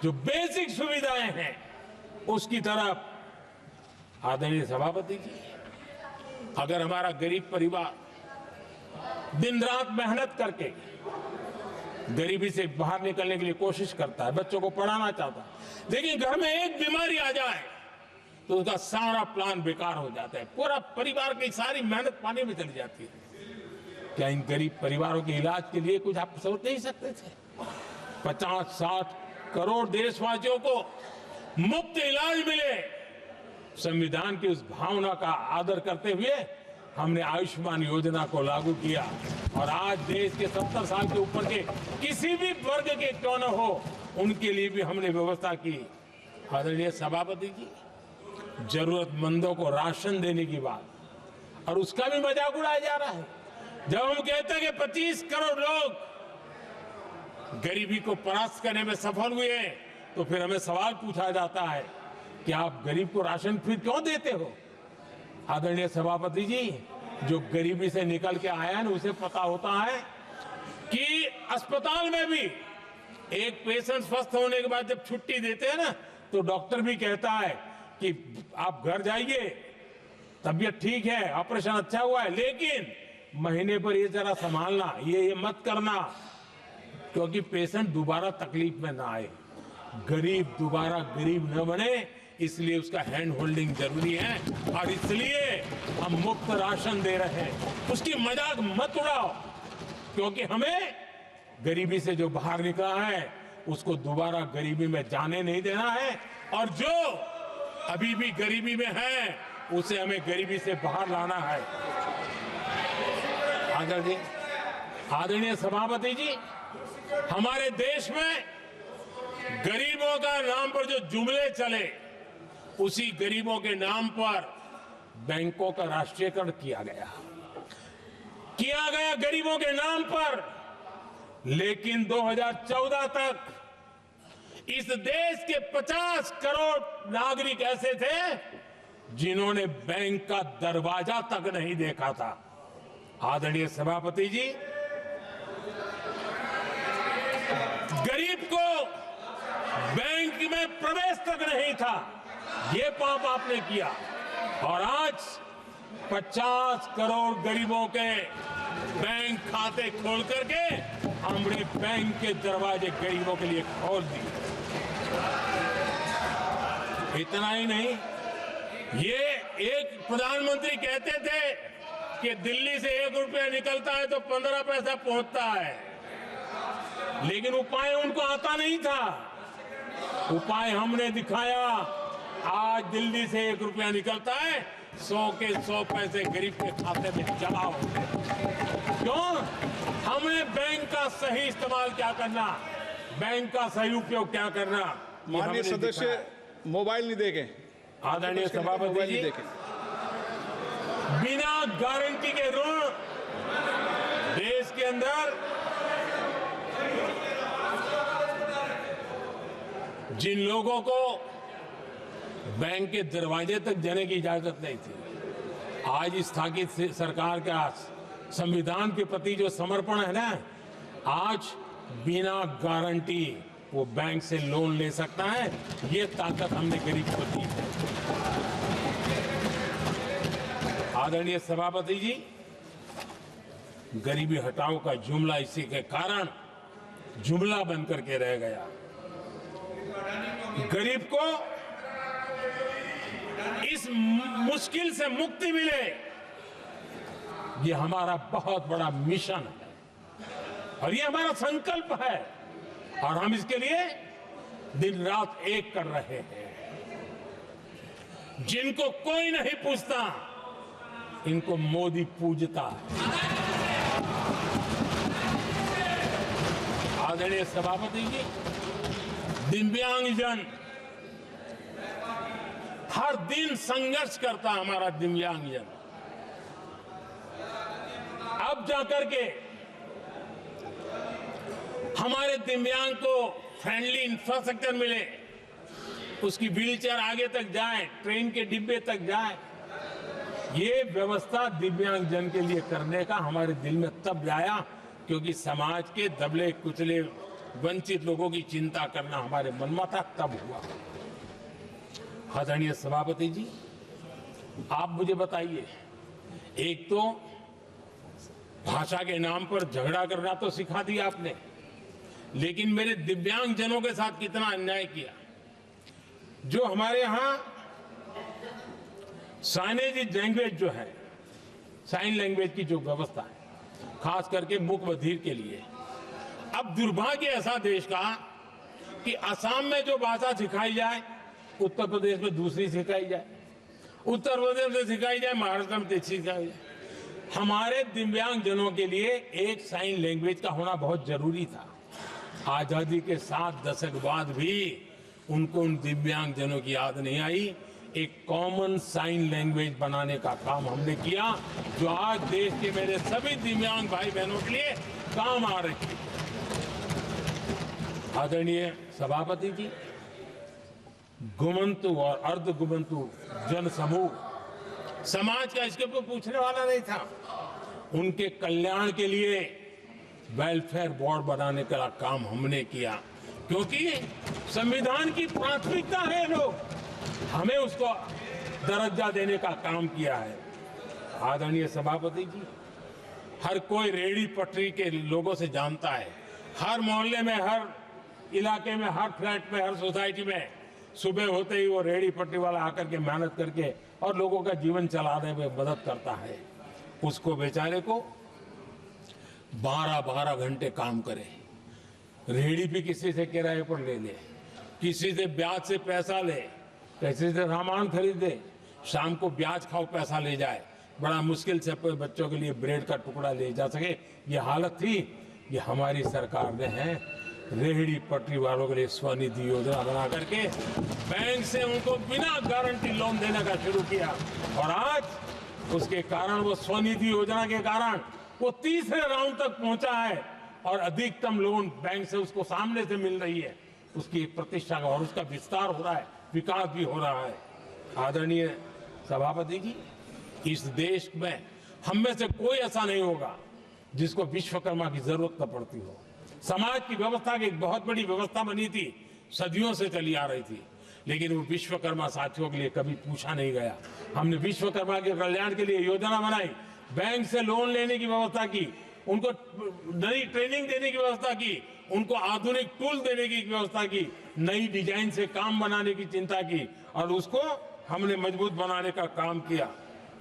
जो बेसिक सुविधाएं हैं उसकी तरफ। आदरणीय सभापति जी, अगर हमारा गरीब परिवार दिन रात मेहनत करके गरीबी से बाहर निकलने के लिए कोशिश करता है, बच्चों को पढ़ाना चाहता है, लेकिन घर में एक बीमारी आ जाए तो उसका सारा प्लान बेकार हो जाता है, पूरा परिवार की सारी मेहनत पानी में चली जाती है। क्या इन गरीब परिवारों के इलाज के लिए कुछ आप सोच नहीं सकते थे? 50-60 करोड़ देशवासियों को मुफ्त इलाज मिले। संविधान की उस भावना का आदर करते हुए हमने आयुष्मान योजना को लागू किया, और आज देश के 70 साल के ऊपर के किसी भी वर्ग के क्यों न हो, उनके लिए भी हमने व्यवस्था की। आदरणीय सभापति जी, जरूरतमंदों को राशन देने की बात, और उसका भी मजाक उड़ाया जा रहा है। जब हम कहते हैं कि 25 करोड़ लोग गरीबी को परास्त करने में सफल हुए, तो फिर हमें सवाल पूछा जाता है कि आप गरीब को राशन फिर क्यों देते हो? आदरणीय सभापति जी, जो गरीबी से निकल के आया है, उसे पता होता है कि अस्पताल में भी एक पेशेंट स्वस्थ होने के बाद जब छुट्टी देते हैं ना, तो डॉक्टर भी कहता है कि आप घर जाइए, तबीयत ठीक है, ऑपरेशन अच्छा हुआ है, लेकिन महीने पर ये जरा संभालना, ये मत करना, क्योंकि पेशेंट दोबारा तकलीफ में ना आए, गरीब दोबारा गरीब न बने, इसलिए उसका हैंड होल्डिंग जरूरी है। और इसलिए हम मुफ्त राशन दे रहे हैं। उसकी मजाक मत उड़ाओ, क्योंकि हमें गरीबी से जो बाहर निकला है उसको दोबारा गरीबी में जाने नहीं देना है, और जो अभी भी गरीबी में है उसे हमें गरीबी से बाहर लाना है। आदरणीय सभापति जी, हमारे देश में गरीबों का नाम पर जो जुमले चले, उसी गरीबों के नाम पर बैंकों का राष्ट्रीयकरण किया गया गरीबों के नाम पर। लेकिन 2014 तक इस देश के 50 करोड़ नागरिक ऐसे थे जिन्होंने बैंक का दरवाजा तक नहीं देखा था। आदरणीय सभापति जी, गरीब को बैंक में प्रवेश तक नहीं था, ये पाप आपने किया। और आज 50 करोड़ गरीबों के बैंक खाते खोल करके हमने बैंक के दरवाजे गरीबों के लिए खोल दिए। इतना ही नहीं, ये एक प्रधानमंत्री कहते थे कि दिल्ली से 1 रुपया निकलता है तो 15 पैसा पहुंचता है, लेकिन उपाय उनको आता नहीं था। उपाय हमने दिखाया। आज दिल्ली से 1 रुपया निकलता है, 100 के 100 पैसे गरीब के खाते में जमा होते हैं। क्यों? हमने बैंक का सही इस्तेमाल क्या करना, बैंक का सही उपयोग क्या करना। माननीय सदस्य मोबाइल नहीं देखें। आदरणीय सभापति जी, बिना गारंटी के ऋण देश के अंदर जिन लोगों को बैंक के दरवाजे तक जाने की इजाजत नहीं थी, आज स्थापित सरकार का संविधान के प्रति जो समर्पण है ना, आज बिना गारंटी वो बैंक से लोन ले सकता है। ये ताकत हमने गरीब को दी है। आदरणीय सभापति जी, गरीबी हटाओ का जुमला इसी के कारण जुमला बनकर के रह गया। गरीब को इस मुश्किल से मुक्ति मिले, ये हमारा बहुत बड़ा मिशन है और ये हमारा संकल्प है, और हम इसके लिए दिन रात एक कर रहे हैं। जिनको कोई नहीं पूछता, इनको मोदी पूजता है। आदरणीय सभापति जी, दिव्यांगजन हर दिन संघर्ष करता हमारा दिव्यांगजन, अब जाकर के हमारे दिव्यांग को फ्रेंडली इंफ्रास्ट्रक्चर मिले, उसकी व्हीलचेयर आगे तक जाए, ट्रेन के डिब्बे तक जाए। ये व्यवस्था दिव्यांगजन के लिए करने का हमारे दिल में तब आया क्योंकि समाज के दबले कुचले वंचित लोगों की चिंता करना हमारे मन में था, तब हुआ। आदरणीय सभापति जी, आप मुझे बताइए, एक तो भाषा के नाम पर झगड़ा करना तो सिखा दिया आपने, लेकिन मेरे दिव्यांगजनों के साथ कितना अन्याय किया। जो हमारे यहां साइनेज लैंग्वेज जो है, साइन लैंग्वेज की जो व्यवस्था है, खास करके मूक बधिर के लिए, अब दुर्भाग्य ऐसा देश का कि असम में जो भाषा सिखाई जाए, उत्तर प्रदेश में दूसरी सिखाई जाए, उत्तर प्रदेश में सिखाई जाए, महाराष्ट्र में तीसरी सिखाई जाए। हमारे दिव्यांगजनों के लिए एक साइन लैंग्वेज का होना बहुत जरूरी था। आजादी के 7 दशक बाद भी उनको उन दिव्यांगजनों की याद नहीं आई। एक कॉमन साइन लैंग्वेज बनाने का काम हमने किया, जो आज देश के मेरे सभी दिव्यांग भाई बहनों के लिए काम आ रही है। आदरणीय सभापति जी, गुमंतु और अर्ध गुमंतु जन समूह समाज का इसके ऊपर पूछने वाला नहीं था। उनके कल्याण के लिए वेलफेयर बोर्ड बनाने का काम हमने किया, क्योंकि संविधान की प्राथमिकता है लोग, हमें उसको दर्जा देने का काम किया है। आदरणीय सभापति जी, हर कोई रेहड़ी पटरी के लोगों से जानता है। हर मोहल्ले में, हर इलाके में, हर फ्लैट में, हर सोसाइटी में सुबह होते ही वो रेहड़ी पटरी वाला आकर के मेहनत करके और लोगों का जीवन चलाने में मदद करता है। उसको बेचारे को 12-12 घंटे काम करे, रेहड़ी भी किसी से किराए पर ले ले, किसी से ब्याज से पैसा ले, किसी से सामान खरीदे, शाम को ब्याज खाओ पैसा ले जाए, बड़ा मुश्किल से अपने बच्चों के लिए ब्रेड का टुकड़ा ले जा सके। ये हालत थी। ये हमारी सरकार ने है रेहड़ी पटरी वालों के लिए स्वनिधि योजना बना करके बैंक से उनको बिना गारंटी लोन देने का शुरू किया, और आज उसके कारण, वो स्वनिधि योजना के कारण वो तीसरे राउंड तक पहुंचा है और अधिकतम लोन बैंक से उसको सामने से मिल रही है। उसकी प्रतिष्ठा का और उसका विस्तार हो रहा है, विकास भी हो रहा है। आदरणीय सभापति जी, इस देश में हम में से कोई ऐसा नहीं होगा जिसको विश्वकर्मा की जरूरत न पड़ती हो। समाज की व्यवस्था की एक बहुत बड़ी व्यवस्था बनी थी, सदियों से चली आ रही थी, लेकिन वो विश्वकर्मा साथियों के लिए कभी पूछा नहीं गया। हमने विश्वकर्मा के कल्याण के लिए योजना बनाई, बैंक से लोन लेने की व्यवस्था की, उनको नई ट्रेनिंग देने की व्यवस्था की, उनको आधुनिक टूल देने की व्यवस्था की, नई डिजाइन से काम बनाने की चिंता की, और उसको हमने मजबूत बनाने का काम किया।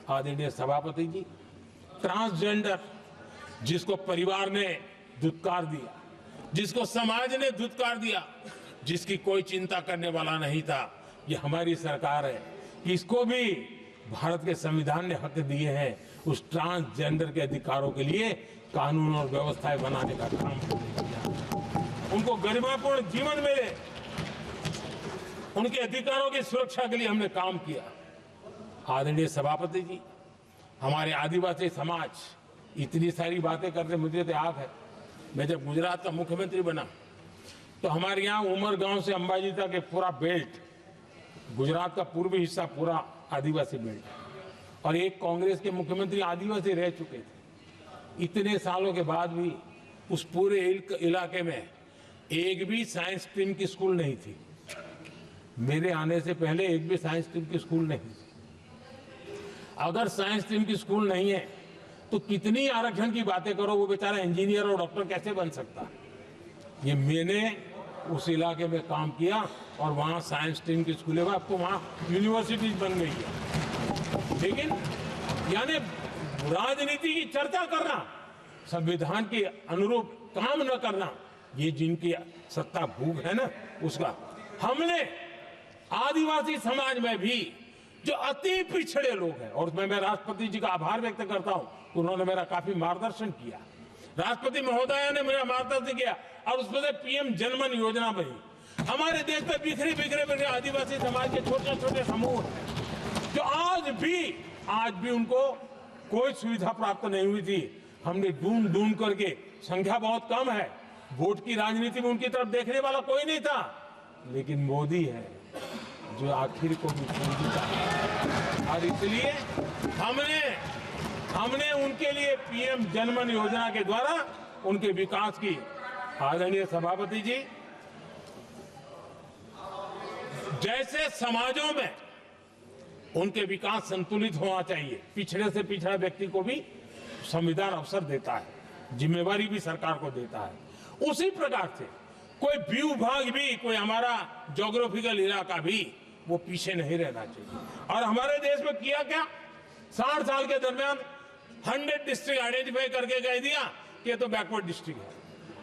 आदरणीय सभापति जी, ट्रांसजेंडर जिसको परिवार ने धुतकार दिया, जिसको समाज ने धुतकार दिया, जिसकी कोई चिंता करने वाला नहीं था, ये हमारी सरकार है। इसको भी भारत के संविधान ने हक दिए हैं। उस ट्रांसजेंडर के अधिकारों के लिए कानून और व्यवस्थाएं बनाने का काम किया, उनको गरिमापूर्ण जीवन मिले, उनके अधिकारों की सुरक्षा के लिए हमने काम किया। आदरणीय सभापति जी, हमारे आदिवासी समाज इतनी सारी बातें करते, मुझे तो याद है मैं जब गुजरात का मुख्यमंत्री बना तो हमारे यहाँ उमरगांव से अंबाजी तक एक पूरा बेल्ट, गुजरात का पूर्वी हिस्सा पूरा आदिवासी बेल्ट, और एक कांग्रेस के मुख्यमंत्री आदिवासी रह चुके थे। इतने सालों के बाद भी उस पूरे इलाके में एक भी साइंस स्ट्रीम की स्कूल नहीं थी। मेरे आने से पहले एक भी साइंस स्ट्रीम की स्कूल नहीं थी। अगर साइंस स्ट्रीम की स्कूल नहीं है तो कितनी आरक्षण की बातें करो, वो बेचारा इंजीनियर और डॉक्टर कैसे बन सकता है। ये मैंने उस इलाके में काम किया और वहाँ साइंस स्ट्रीम की स्कूलें, अब तो वहाँ यूनिवर्सिटीज बन गई है। लेकिन यानी राजनीति की चर्चा करना, संविधान के अनुरूप काम न करना, ये जिनकी सत्ता भूख है ना, उसका हमने आदिवासी समाज में भी जो अति पिछड़े लोग हैं, और मैं राष्ट्रपति जी का आभार व्यक्त करता हूं, उन्होंने मेरा काफी मार्गदर्शन किया। राष्ट्रपति महोदया ने मेरा मार्गदर्शन किया और उसमें से पीएम जनमन योजना बनी। हमारे देश में बिखरे आदिवासी समाज के छोटे छोटे समूह जो आज भी उनको कोई सुविधा प्राप्त नहीं हुई थी। हमने ढूंढ करके, संख्या बहुत कम है, वोट की राजनीति में उनकी तरफ देखने वाला कोई नहीं था, लेकिन मोदी है जो आखिर को भी पूंजीता है, और इसलिए हमने उनके लिए पीएम जनमन योजना के द्वारा उनके विकास की। आदरणीय सभापति जी, जैसे समाजों में उनके विकास संतुलित होना चाहिए, पिछड़े से पिछड़ा व्यक्ति को भी संविधान अवसर देता है, जिम्मेवारी भी सरकार को देता है, उसी प्रकार से कोई विभाग भी, कोई हमारा ज्योग्राफिकल इलाका भी वो पीछे नहीं रहना चाहिए। और हमारे देश में किया क्या, 60 साल के दरमियान 100 डिस्ट्रिक्ट आइडेंटिफाई करके कह दिया कि ये तो बैकवर्ड डिस्ट्रिक्ट है,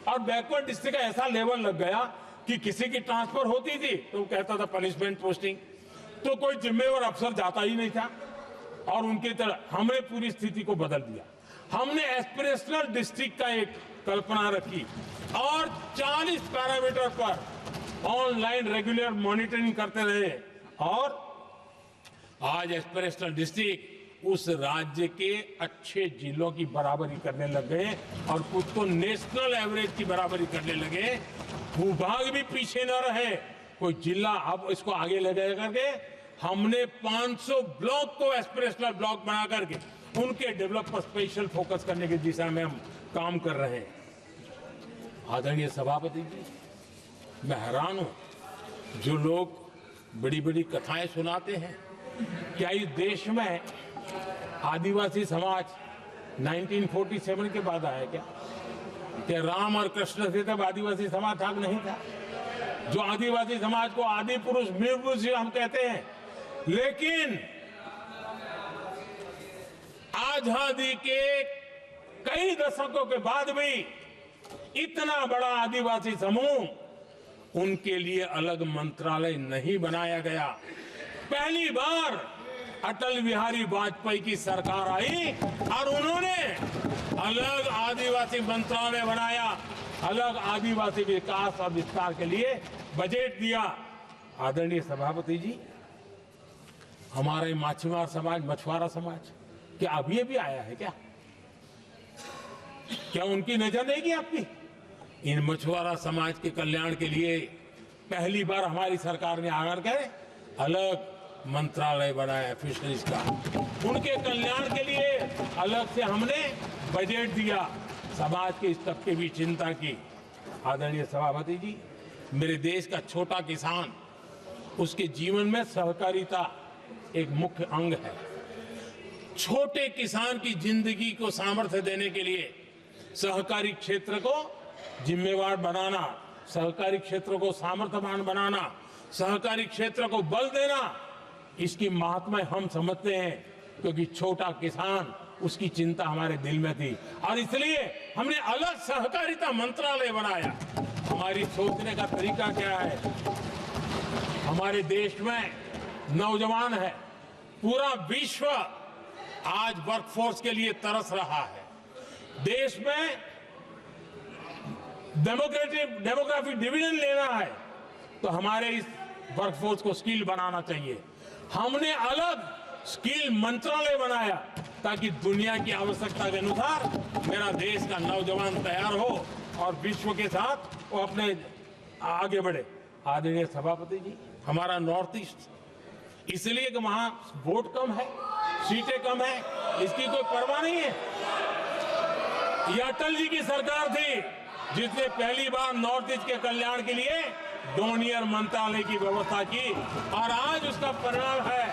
और बैकवर्ड डिस्ट्रिक्ट का ऐसा लेवल लग गया कि किसी की ट्रांसफर होती थी तो वो कहता था पनिशमेंट पोस्टिंग, तो कोई जिम्मेवार अफसर जाता ही नहीं था, और उनकी तरह हमने पूरी स्थिति को बदल दिया। हमने एस्पिरेशनल डिस्ट्रिक्ट का एक कल्पना रखी और 40 पैरामीटर पर ऑनलाइन रेगुलर मॉनिटरिंग करते रहे, और आज एस्पिरेशनल डिस्ट्रिक्ट उस राज्य के अच्छे जिलों की बराबरी करने लग गए और खुद को नेशनल एवरेज की बराबरी करने लगे। भूभाग भी पीछे न रहे, कोई जिला अब इसको आगे ले गए करके हमने 500 ब्लॉक को एस्पिरेशनल ब्लॉक बना करके उनके डेवलप पर स्पेशल फोकस करने की दिशा में हम काम कर रहे हैं। आदरणीय सभापति जी, मैं हैरान हूं जो लोग बड़ी बड़ी कथाएं सुनाते हैं, क्या इस देश में आदिवासी समाज 1947 के बाद आया क्या? कि राम और कृष्ण थे तब आदिवासी समाज था नहीं था? जो आदिवासी समाज को आदि पुरुष वीर पुरुष हम कहते हैं, लेकिन आजादी के कई दशकों के बाद भी इतना बड़ा आदिवासी समूह, उनके लिए अलग मंत्रालय नहीं बनाया गया। पहली बार अटल बिहारी वाजपेयी की सरकार आई और उन्होंने अलग आदिवासी मंत्रालय बनाया, अलग आदिवासी विकास और विस्तार के लिए बजट दिया। आदरणीय सभापति जी, हमारे माछीमार समाज, मछुआरा समाज, क्या अब ये भी आया है क्या? क्या उनकी नजर नहीं गई आपकी? इन मछुआरा समाज के कल्याण के लिए पहली बार हमारी सरकार ने आकर के अलग मंत्रालय बनाया फिशरीज का। उनके कल्याण के लिए अलग से हमने बजट दिया, समाज के इस तबके की चिंता की। आदरणीय सभापति जी, मेरे देश का छोटा किसान, उसके जीवन में सहकारिता एक मुख्य अंग है। छोटे किसान की जिंदगी को सामर्थ्य देने के लिए सहकारी क्षेत्र को जिम्मेवार बनाना, सहकारी क्षेत्र को सामर्थ्यवान बनाना, सहकारी क्षेत्र को बल देना, इसकी महात्मा हम समझते हैं, क्योंकि छोटा किसान, उसकी चिंता हमारे दिल में थी और इसलिए हमने अलग सहकारिता मंत्रालय बनाया। हमारी सोचने का तरीका क्या है? हमारे देश में नौजवान है, पूरा विश्व आज वर्कफोर्स के लिए तरस रहा है। देश में डेमोग्राफिक डिवीजन लेना है तो हमारे इस वर्कफोर्स को स्किल बनाना चाहिए। हमने अलग स्किल मंत्रालय बनाया ताकि दुनिया की आवश्यकता के अनुसार मेरा देश का नौजवान तैयार हो और विश्व के साथ वो अपने आगे बढ़े। आदरणीय सभापति जी, हमारा नॉर्थ ईस्ट इसलिए कि वहां वोट कम है, सीटें कम है, इसकी कोई परवाह नहीं है। यह अटल जी की सरकार थी जिसने पहली बार नॉर्थ ईस्ट के कल्याण के लिए डोनियर मंत्रालय की व्यवस्था की और आज उसका परिणाम है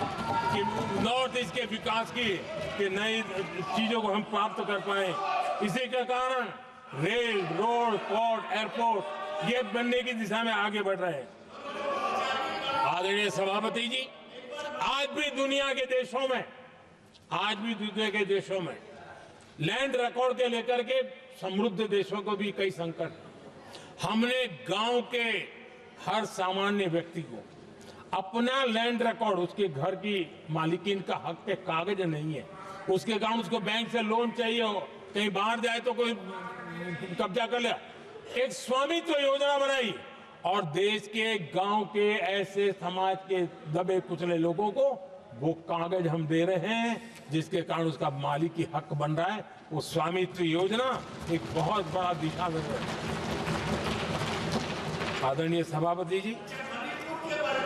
कि नॉर्थ ईस्ट के विकास की कि नई चीजों को हम प्राप्त कर पाए। इसी के कारण रेल, रोड, पोर्ट, एयरपोर्ट ये बनने की दिशा में आगे बढ़ रहे हैं। आदरणीय सभापति जी, आज भी दुनिया के देशों में लैंड रिकॉर्ड के लेकर के समृद्ध देशों को भी कई संकट। हमने गांव के हर सामान्य व्यक्ति को अपना लैंड रिकॉर्ड, उसके घर की मालिकीन का हक के कागज नहीं है, उसके गांव उसको बैंक से लोन चाहिए हो, कहीं बाहर जाए तो कोई कब्जा कर ले, एक स्वामित्व योजना बनाई और देश के गांव के ऐसे समाज के दबे कुचले लोगों को वो कागज हम दे रहे हैं जिसके कारण उसका मालिकी हक बन रहा है। वो स्वामित्व योजना एक बहुत बड़ा दिशा में है। आदरणीय सभापति जी,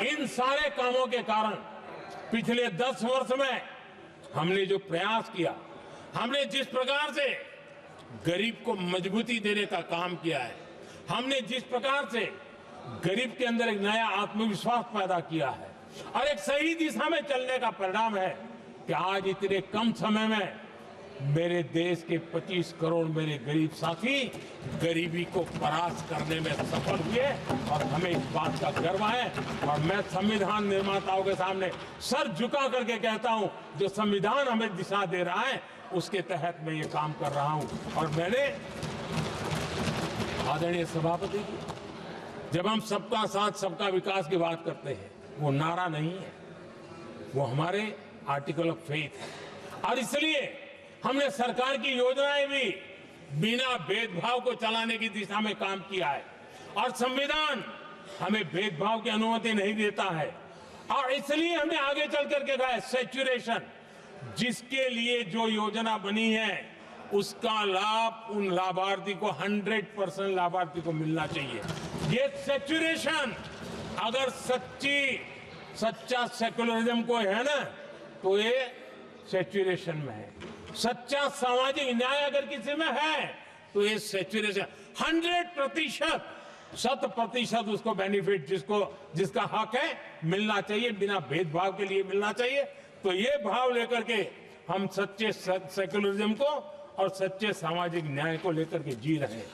इन सारे कामों के कारण पिछले 10 वर्ष में हमने जो प्रयास किया, हमने जिस प्रकार से गरीब को मजबूती देने का काम किया है, हमने जिस प्रकार से गरीब के अंदर एक नया आत्मविश्वास पैदा किया है और एक सही दिशा में चलने का परिणाम है कि आज इतने कम समय में मेरे देश के 25 करोड़ मेरे गरीब साथी गरीबी को परास्त करने में सफल हुए और हमें इस बात का गर्व है। और मैं संविधान निर्माताओं के सामने सर झुका करके कहता हूं, जो संविधान हमें दिशा दे रहा है उसके तहत मैं ये काम कर रहा हूं। और मैंने, आदरणीय सभापति जी, जब हम सबका साथ सबका विकास की बात करते हैं, वो नारा नहीं है, वो हमारे आर्टिकल ऑफ फेथ है। और इसलिए हमने सरकार की योजनाएं भी बिना भेदभाव को चलाने की दिशा में काम किया है और संविधान हमें भेदभाव की अनुमति नहीं देता है। और इसलिए हमने आगे चल करके कहा है सैचुरेशन, जिसके लिए जो योजना बनी है उसका लाभ उन लाभार्थी को 100% लाभार्थी को मिलना चाहिए। ये सैचुरेशन अगर सच्चा सेकुलरिज्म को है ना, तो ये सैचुरेशन में है। सच्चा सामाजिक न्याय अगर किसी में है तो ये सैचुरेशन 100%, 100% उसको बेनिफिट जिसका हक है मिलना चाहिए, बिना भेदभाव के लिए मिलना चाहिए। तो ये भाव लेकर के हम सच्चे सेकुलरिज्म को और सच्चे सामाजिक न्याय को लेकर के जी रहे हैं।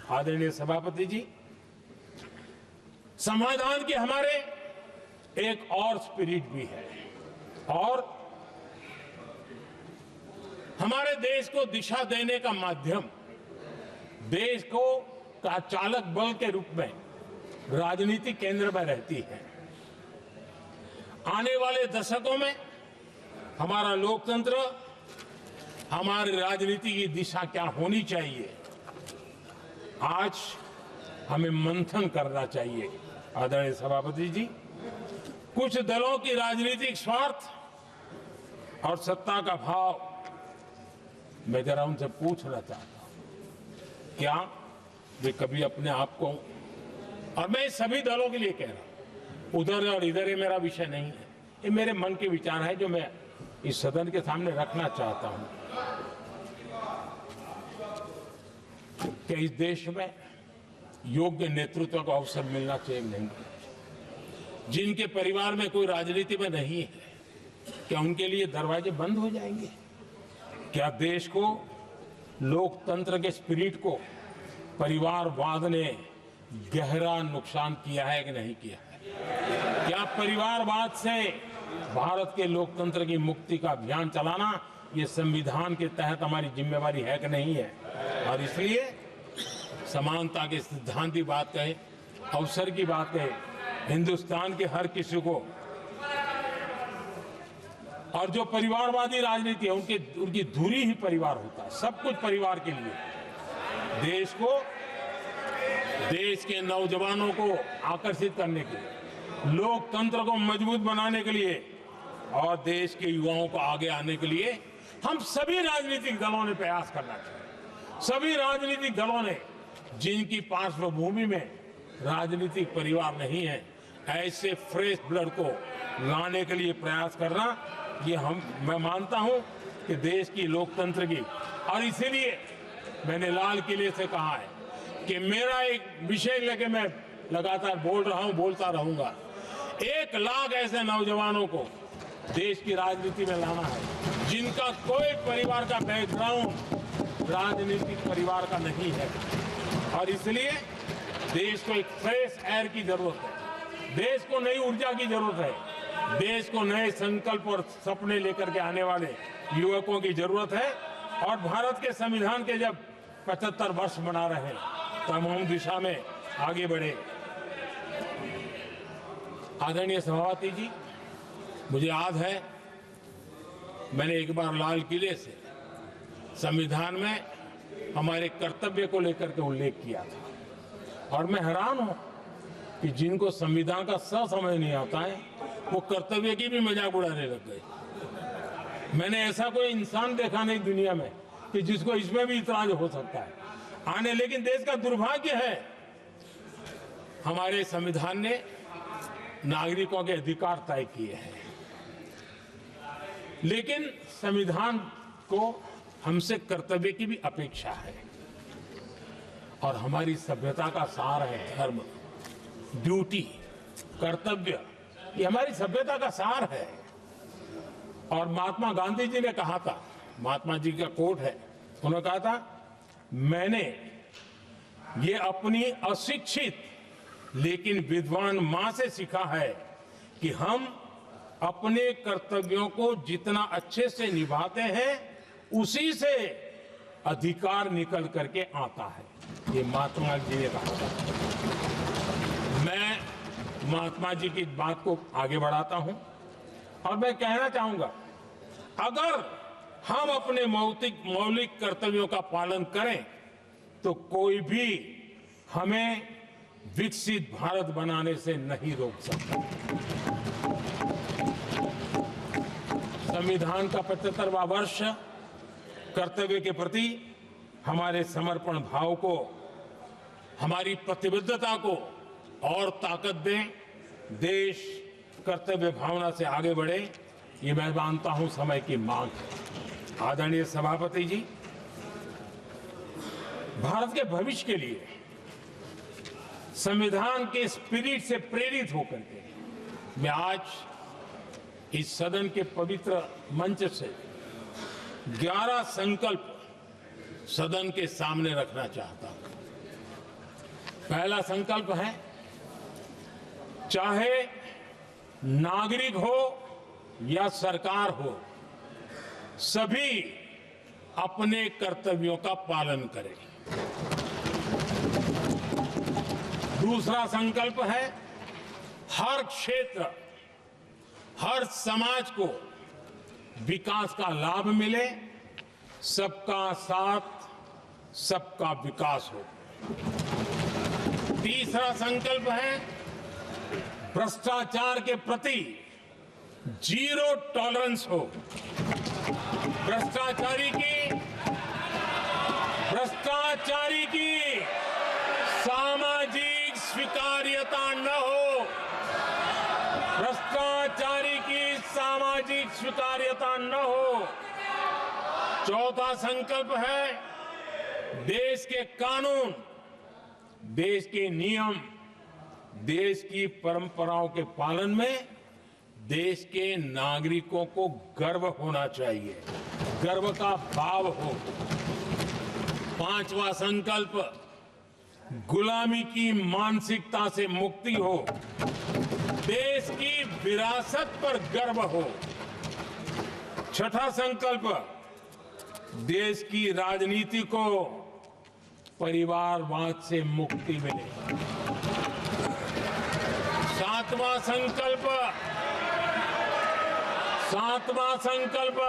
आदरणीय सभापति जी, संविधान के हमारे एक और स्पिरिट भी है और हमारे देश को दिशा देने का माध्यम, देश को का चालक बल के रूप में राजनीति केंद्र में रहती है। आने वाले दशकों में हमारा लोकतंत्र, हमारी राजनीति की दिशा क्या होनी चाहिए, आज हमें मंथन करना चाहिए। आदरणीय सभापति जी, कुछ दलों की राजनीतिक स्वार्थ और सत्ता का भाव, मैं जरा उनसे पूछना चाहता हूं, क्या वे कभी अपने आप को, और मैं सभी दलों के लिए कह रहा हूं, उधर और इधर ये मेरा विषय नहीं है, ये मेरे मन के विचार है जो मैं इस सदन के सामने रखना चाहता हूं कि इस देश में योग्य नेतृत्व का अवसर मिलना चाहिए नहीं। जिनके परिवार में कोई राजनीति में नहीं है, क्या उनके लिए दरवाजे बंद हो जाएंगे? क्या देश को, लोकतंत्र के स्पिरिट को परिवारवाद ने गहरा नुकसान किया है कि नहीं किया है? क्या परिवारवाद से भारत के लोकतंत्र की मुक्ति का अभियान चलाना ये संविधान के तहत हमारी जिम्मेवारी है कि नहीं है? और इसलिए समानता के सिद्धांत की बात कहे, अवसर की बात कहे, हिंदुस्तान के हर किसी को, और जो परिवारवादी राजनीति है उनकी धुरी ही परिवार होता है, सब कुछ परिवार के लिए। देश को, देश के नौजवानों को आकर्षित करने के लिए, लोकतंत्र को मजबूत बनाने के लिए और देश के युवाओं को आगे आने के लिए हम सभी राजनीतिक दलों ने प्रयास करना चाहिए। सभी राजनीतिक दलों ने, जिनकी पार्श्वभूमि में राजनीतिक परिवार नहीं है, ऐसे फ्रेश ब्लड को लाने के लिए प्रयास करना, ये मैं मानता हूं कि देश की लोकतंत्र की, और इसीलिए मैंने लाल किले से कहा है कि मेरा एक विषय लेके मैं लगातार बोल रहा हूं, बोलता रहूंगा। 1 लाख ऐसे नौजवानों को देश की राजनीति में लाना है जिनका कोई परिवार का बैकग्राउंड राजनीतिक परिवार का नहीं है, और इसलिए देश को एक फ्रेश एयर की जरूरत है, देश को नई ऊर्जा की जरूरत है, देश को नए संकल्प और सपने लेकर के आने वाले युवकों की जरूरत है। और भारत के संविधान के जब 75 वर्ष मना रहे हैं तो हम दिशा में आगे बढ़े। आदरणीय सभापति जी, मुझे याद है मैंने एक बार लाल किले से संविधान में हमारे कर्तव्य को लेकर के उल्लेख किया था, और मैं हैरान हूं कि जिनको संविधान का समझ नहीं आता है वो कर्तव्य की भी मजाक उड़ाने लग गए। मैंने ऐसा कोई इंसान देखा नहीं दुनिया में कि जिसको इसमें भी इतराज हो सकता है आने। लेकिन देश का दुर्भाग्य है, हमारे संविधान ने नागरिकों के अधिकार तय किए हैं, लेकिन संविधान को हमसे कर्तव्य की भी अपेक्षा है। और हमारी सभ्यता का सार है धर्म, ड्यूटी, कर्तव्य, ये हमारी सभ्यता का सार है। और महात्मा गांधी जी ने कहा था, महात्मा जी का कोट है, उन्होंने कहा था, मैंने ये अपनी अशिक्षित लेकिन विद्वान मां से सीखा है कि हम अपने कर्तव्यों को जितना अच्छे से निभाते हैं उसी से अधिकार निकल करके आता है। ये महात्मा जी ने कहा था। मैं महात्मा जी की बात को आगे बढ़ाता हूं और मैं कहना चाहूंगा, अगर हम अपने मौलिक कर्तव्यों का पालन करें तो कोई भी हमें विकसित भारत बनाने से नहीं रोक सकता। संविधान का 75वां वर्ष कर्तव्य के प्रति हमारे समर्पण भाव को, हमारी प्रतिबद्धता को और ताकत दें, देश कर्तव्य भावना से आगे बढ़े, ये मैं मानता हूं समय की मांग है। आदरणीय सभापति जी, भारत के भविष्य के लिए संविधान के स्पिरिट से प्रेरित होकर के मैं आज इस सदन के पवित्र मंच से 11 संकल्प सदन के सामने रखना चाहता हूं। पहला संकल्प है, चाहे नागरिक हो या सरकार हो, सभी अपने कर्तव्यों का पालन करें। दूसरा संकल्प है, हर क्षेत्र, हर समाज को विकास का लाभ मिले, सबका साथ, सबका विकास हो। तीसरा संकल्प है, भ्रष्टाचार के प्रति जीरो टॉलरेंस हो। भ्रष्टाचारी की सामाजिक स्वीकार्यता न हो। भ्रष्टाचारी की सामाजिक स्वीकार्यता न हो। चौथा संकल्प है, देश के कानून, देश के नियम, देश की परंपराओं के पालन में देश के नागरिकों को गर्व होना चाहिए, गर्व का भाव हो। पांचवा संकल्प, गुलामी की मानसिकता से मुक्ति हो, देश की विरासत पर गर्व हो। छठा संकल्प, देश की राजनीति को परिवारवाद से मुक्ति मिले। सातवां संकल्प,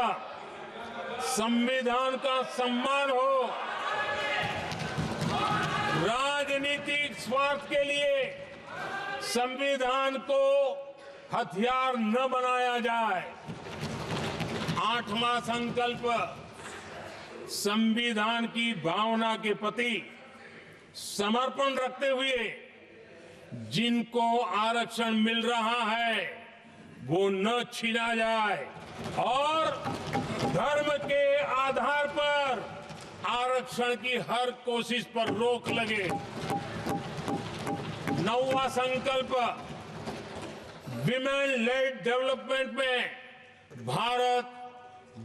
संविधान का सम्मान हो। राजनीतिक स्वार्थ के लिए संविधान को हथियार न बनाया जाए। आठवां संकल्प, संविधान की भावना के प्रति समर्पण रखते हुए जिनको आरक्षण मिल रहा है वो न छीना जाए और धर्म के आधार पर आरक्षण की हर कोशिश पर रोक लगे। नौवां संकल्प, विमेन लेड डेवलपमेंट में भारत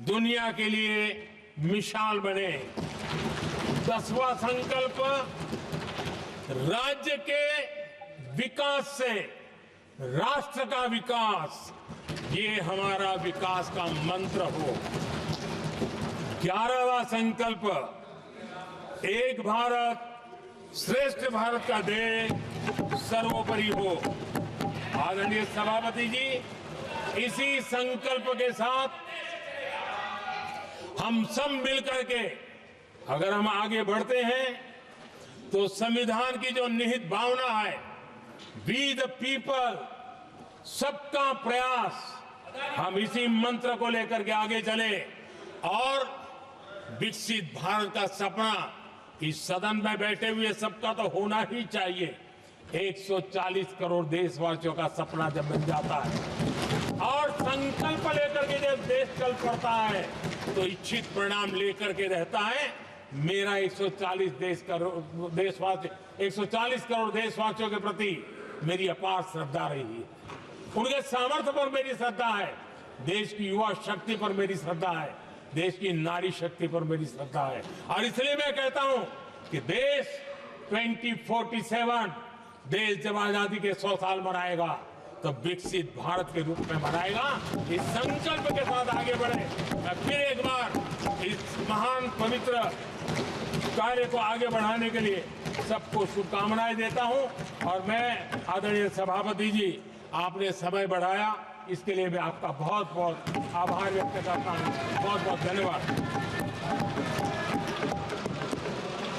दुनिया के लिए मिसाल बने। 10वां संकल्प, राज्य के विकास से राष्ट्र का विकास, ये हमारा विकास का मंत्र हो। 11वां संकल्प, एक भारत श्रेष्ठ भारत का ध्येय सर्वोपरि हो। आदरणीय सभापति जी, इसी संकल्प के साथ हम सब मिलकर के अगर हम आगे बढ़ते हैं तो संविधान की जो निहित भावना है, वी द पीपल, सबका प्रयास, हम इसी मंत्र को लेकर के आगे चले और विकसित भारत का सपना इस सदन में बैठे हुए सबका तो होना ही चाहिए। 140 करोड़ देशवासियों का सपना जब बन जाता है और संकल्प लेकर के जब देश चल पड़ता है तो इच्छित परिणाम लेकर के रहता है। मेरा 140 करोड़ देशवासियों के प्रति मेरी अपार श्रद्धा रही है। उनके सामर्थ्य पर मेरी श्रद्धा है, देश की युवा शक्ति पर मेरी श्रद्धा है, देश की नारी शक्ति पर मेरी श्रद्धा है। और इसलिए मैं कहता हूं कि देश 2047 देश जब आजादी के 100 साल मनाएगा तो विकसित भारत के रूप में मनाएगा। इस संकल्प के साथ आगे बढ़े। मैं फिर एक बार इस महान पवित्र कार्य को आगे बढ़ाने के लिए सबको शुभकामनाएं देता हूं और मैं आदरणीय सभापति जी, आपने समय बढ़ाया इसके लिए मैं आपका बहुत बहुत आभार व्यक्त करता हूं। बहुत बहुत धन्यवाद।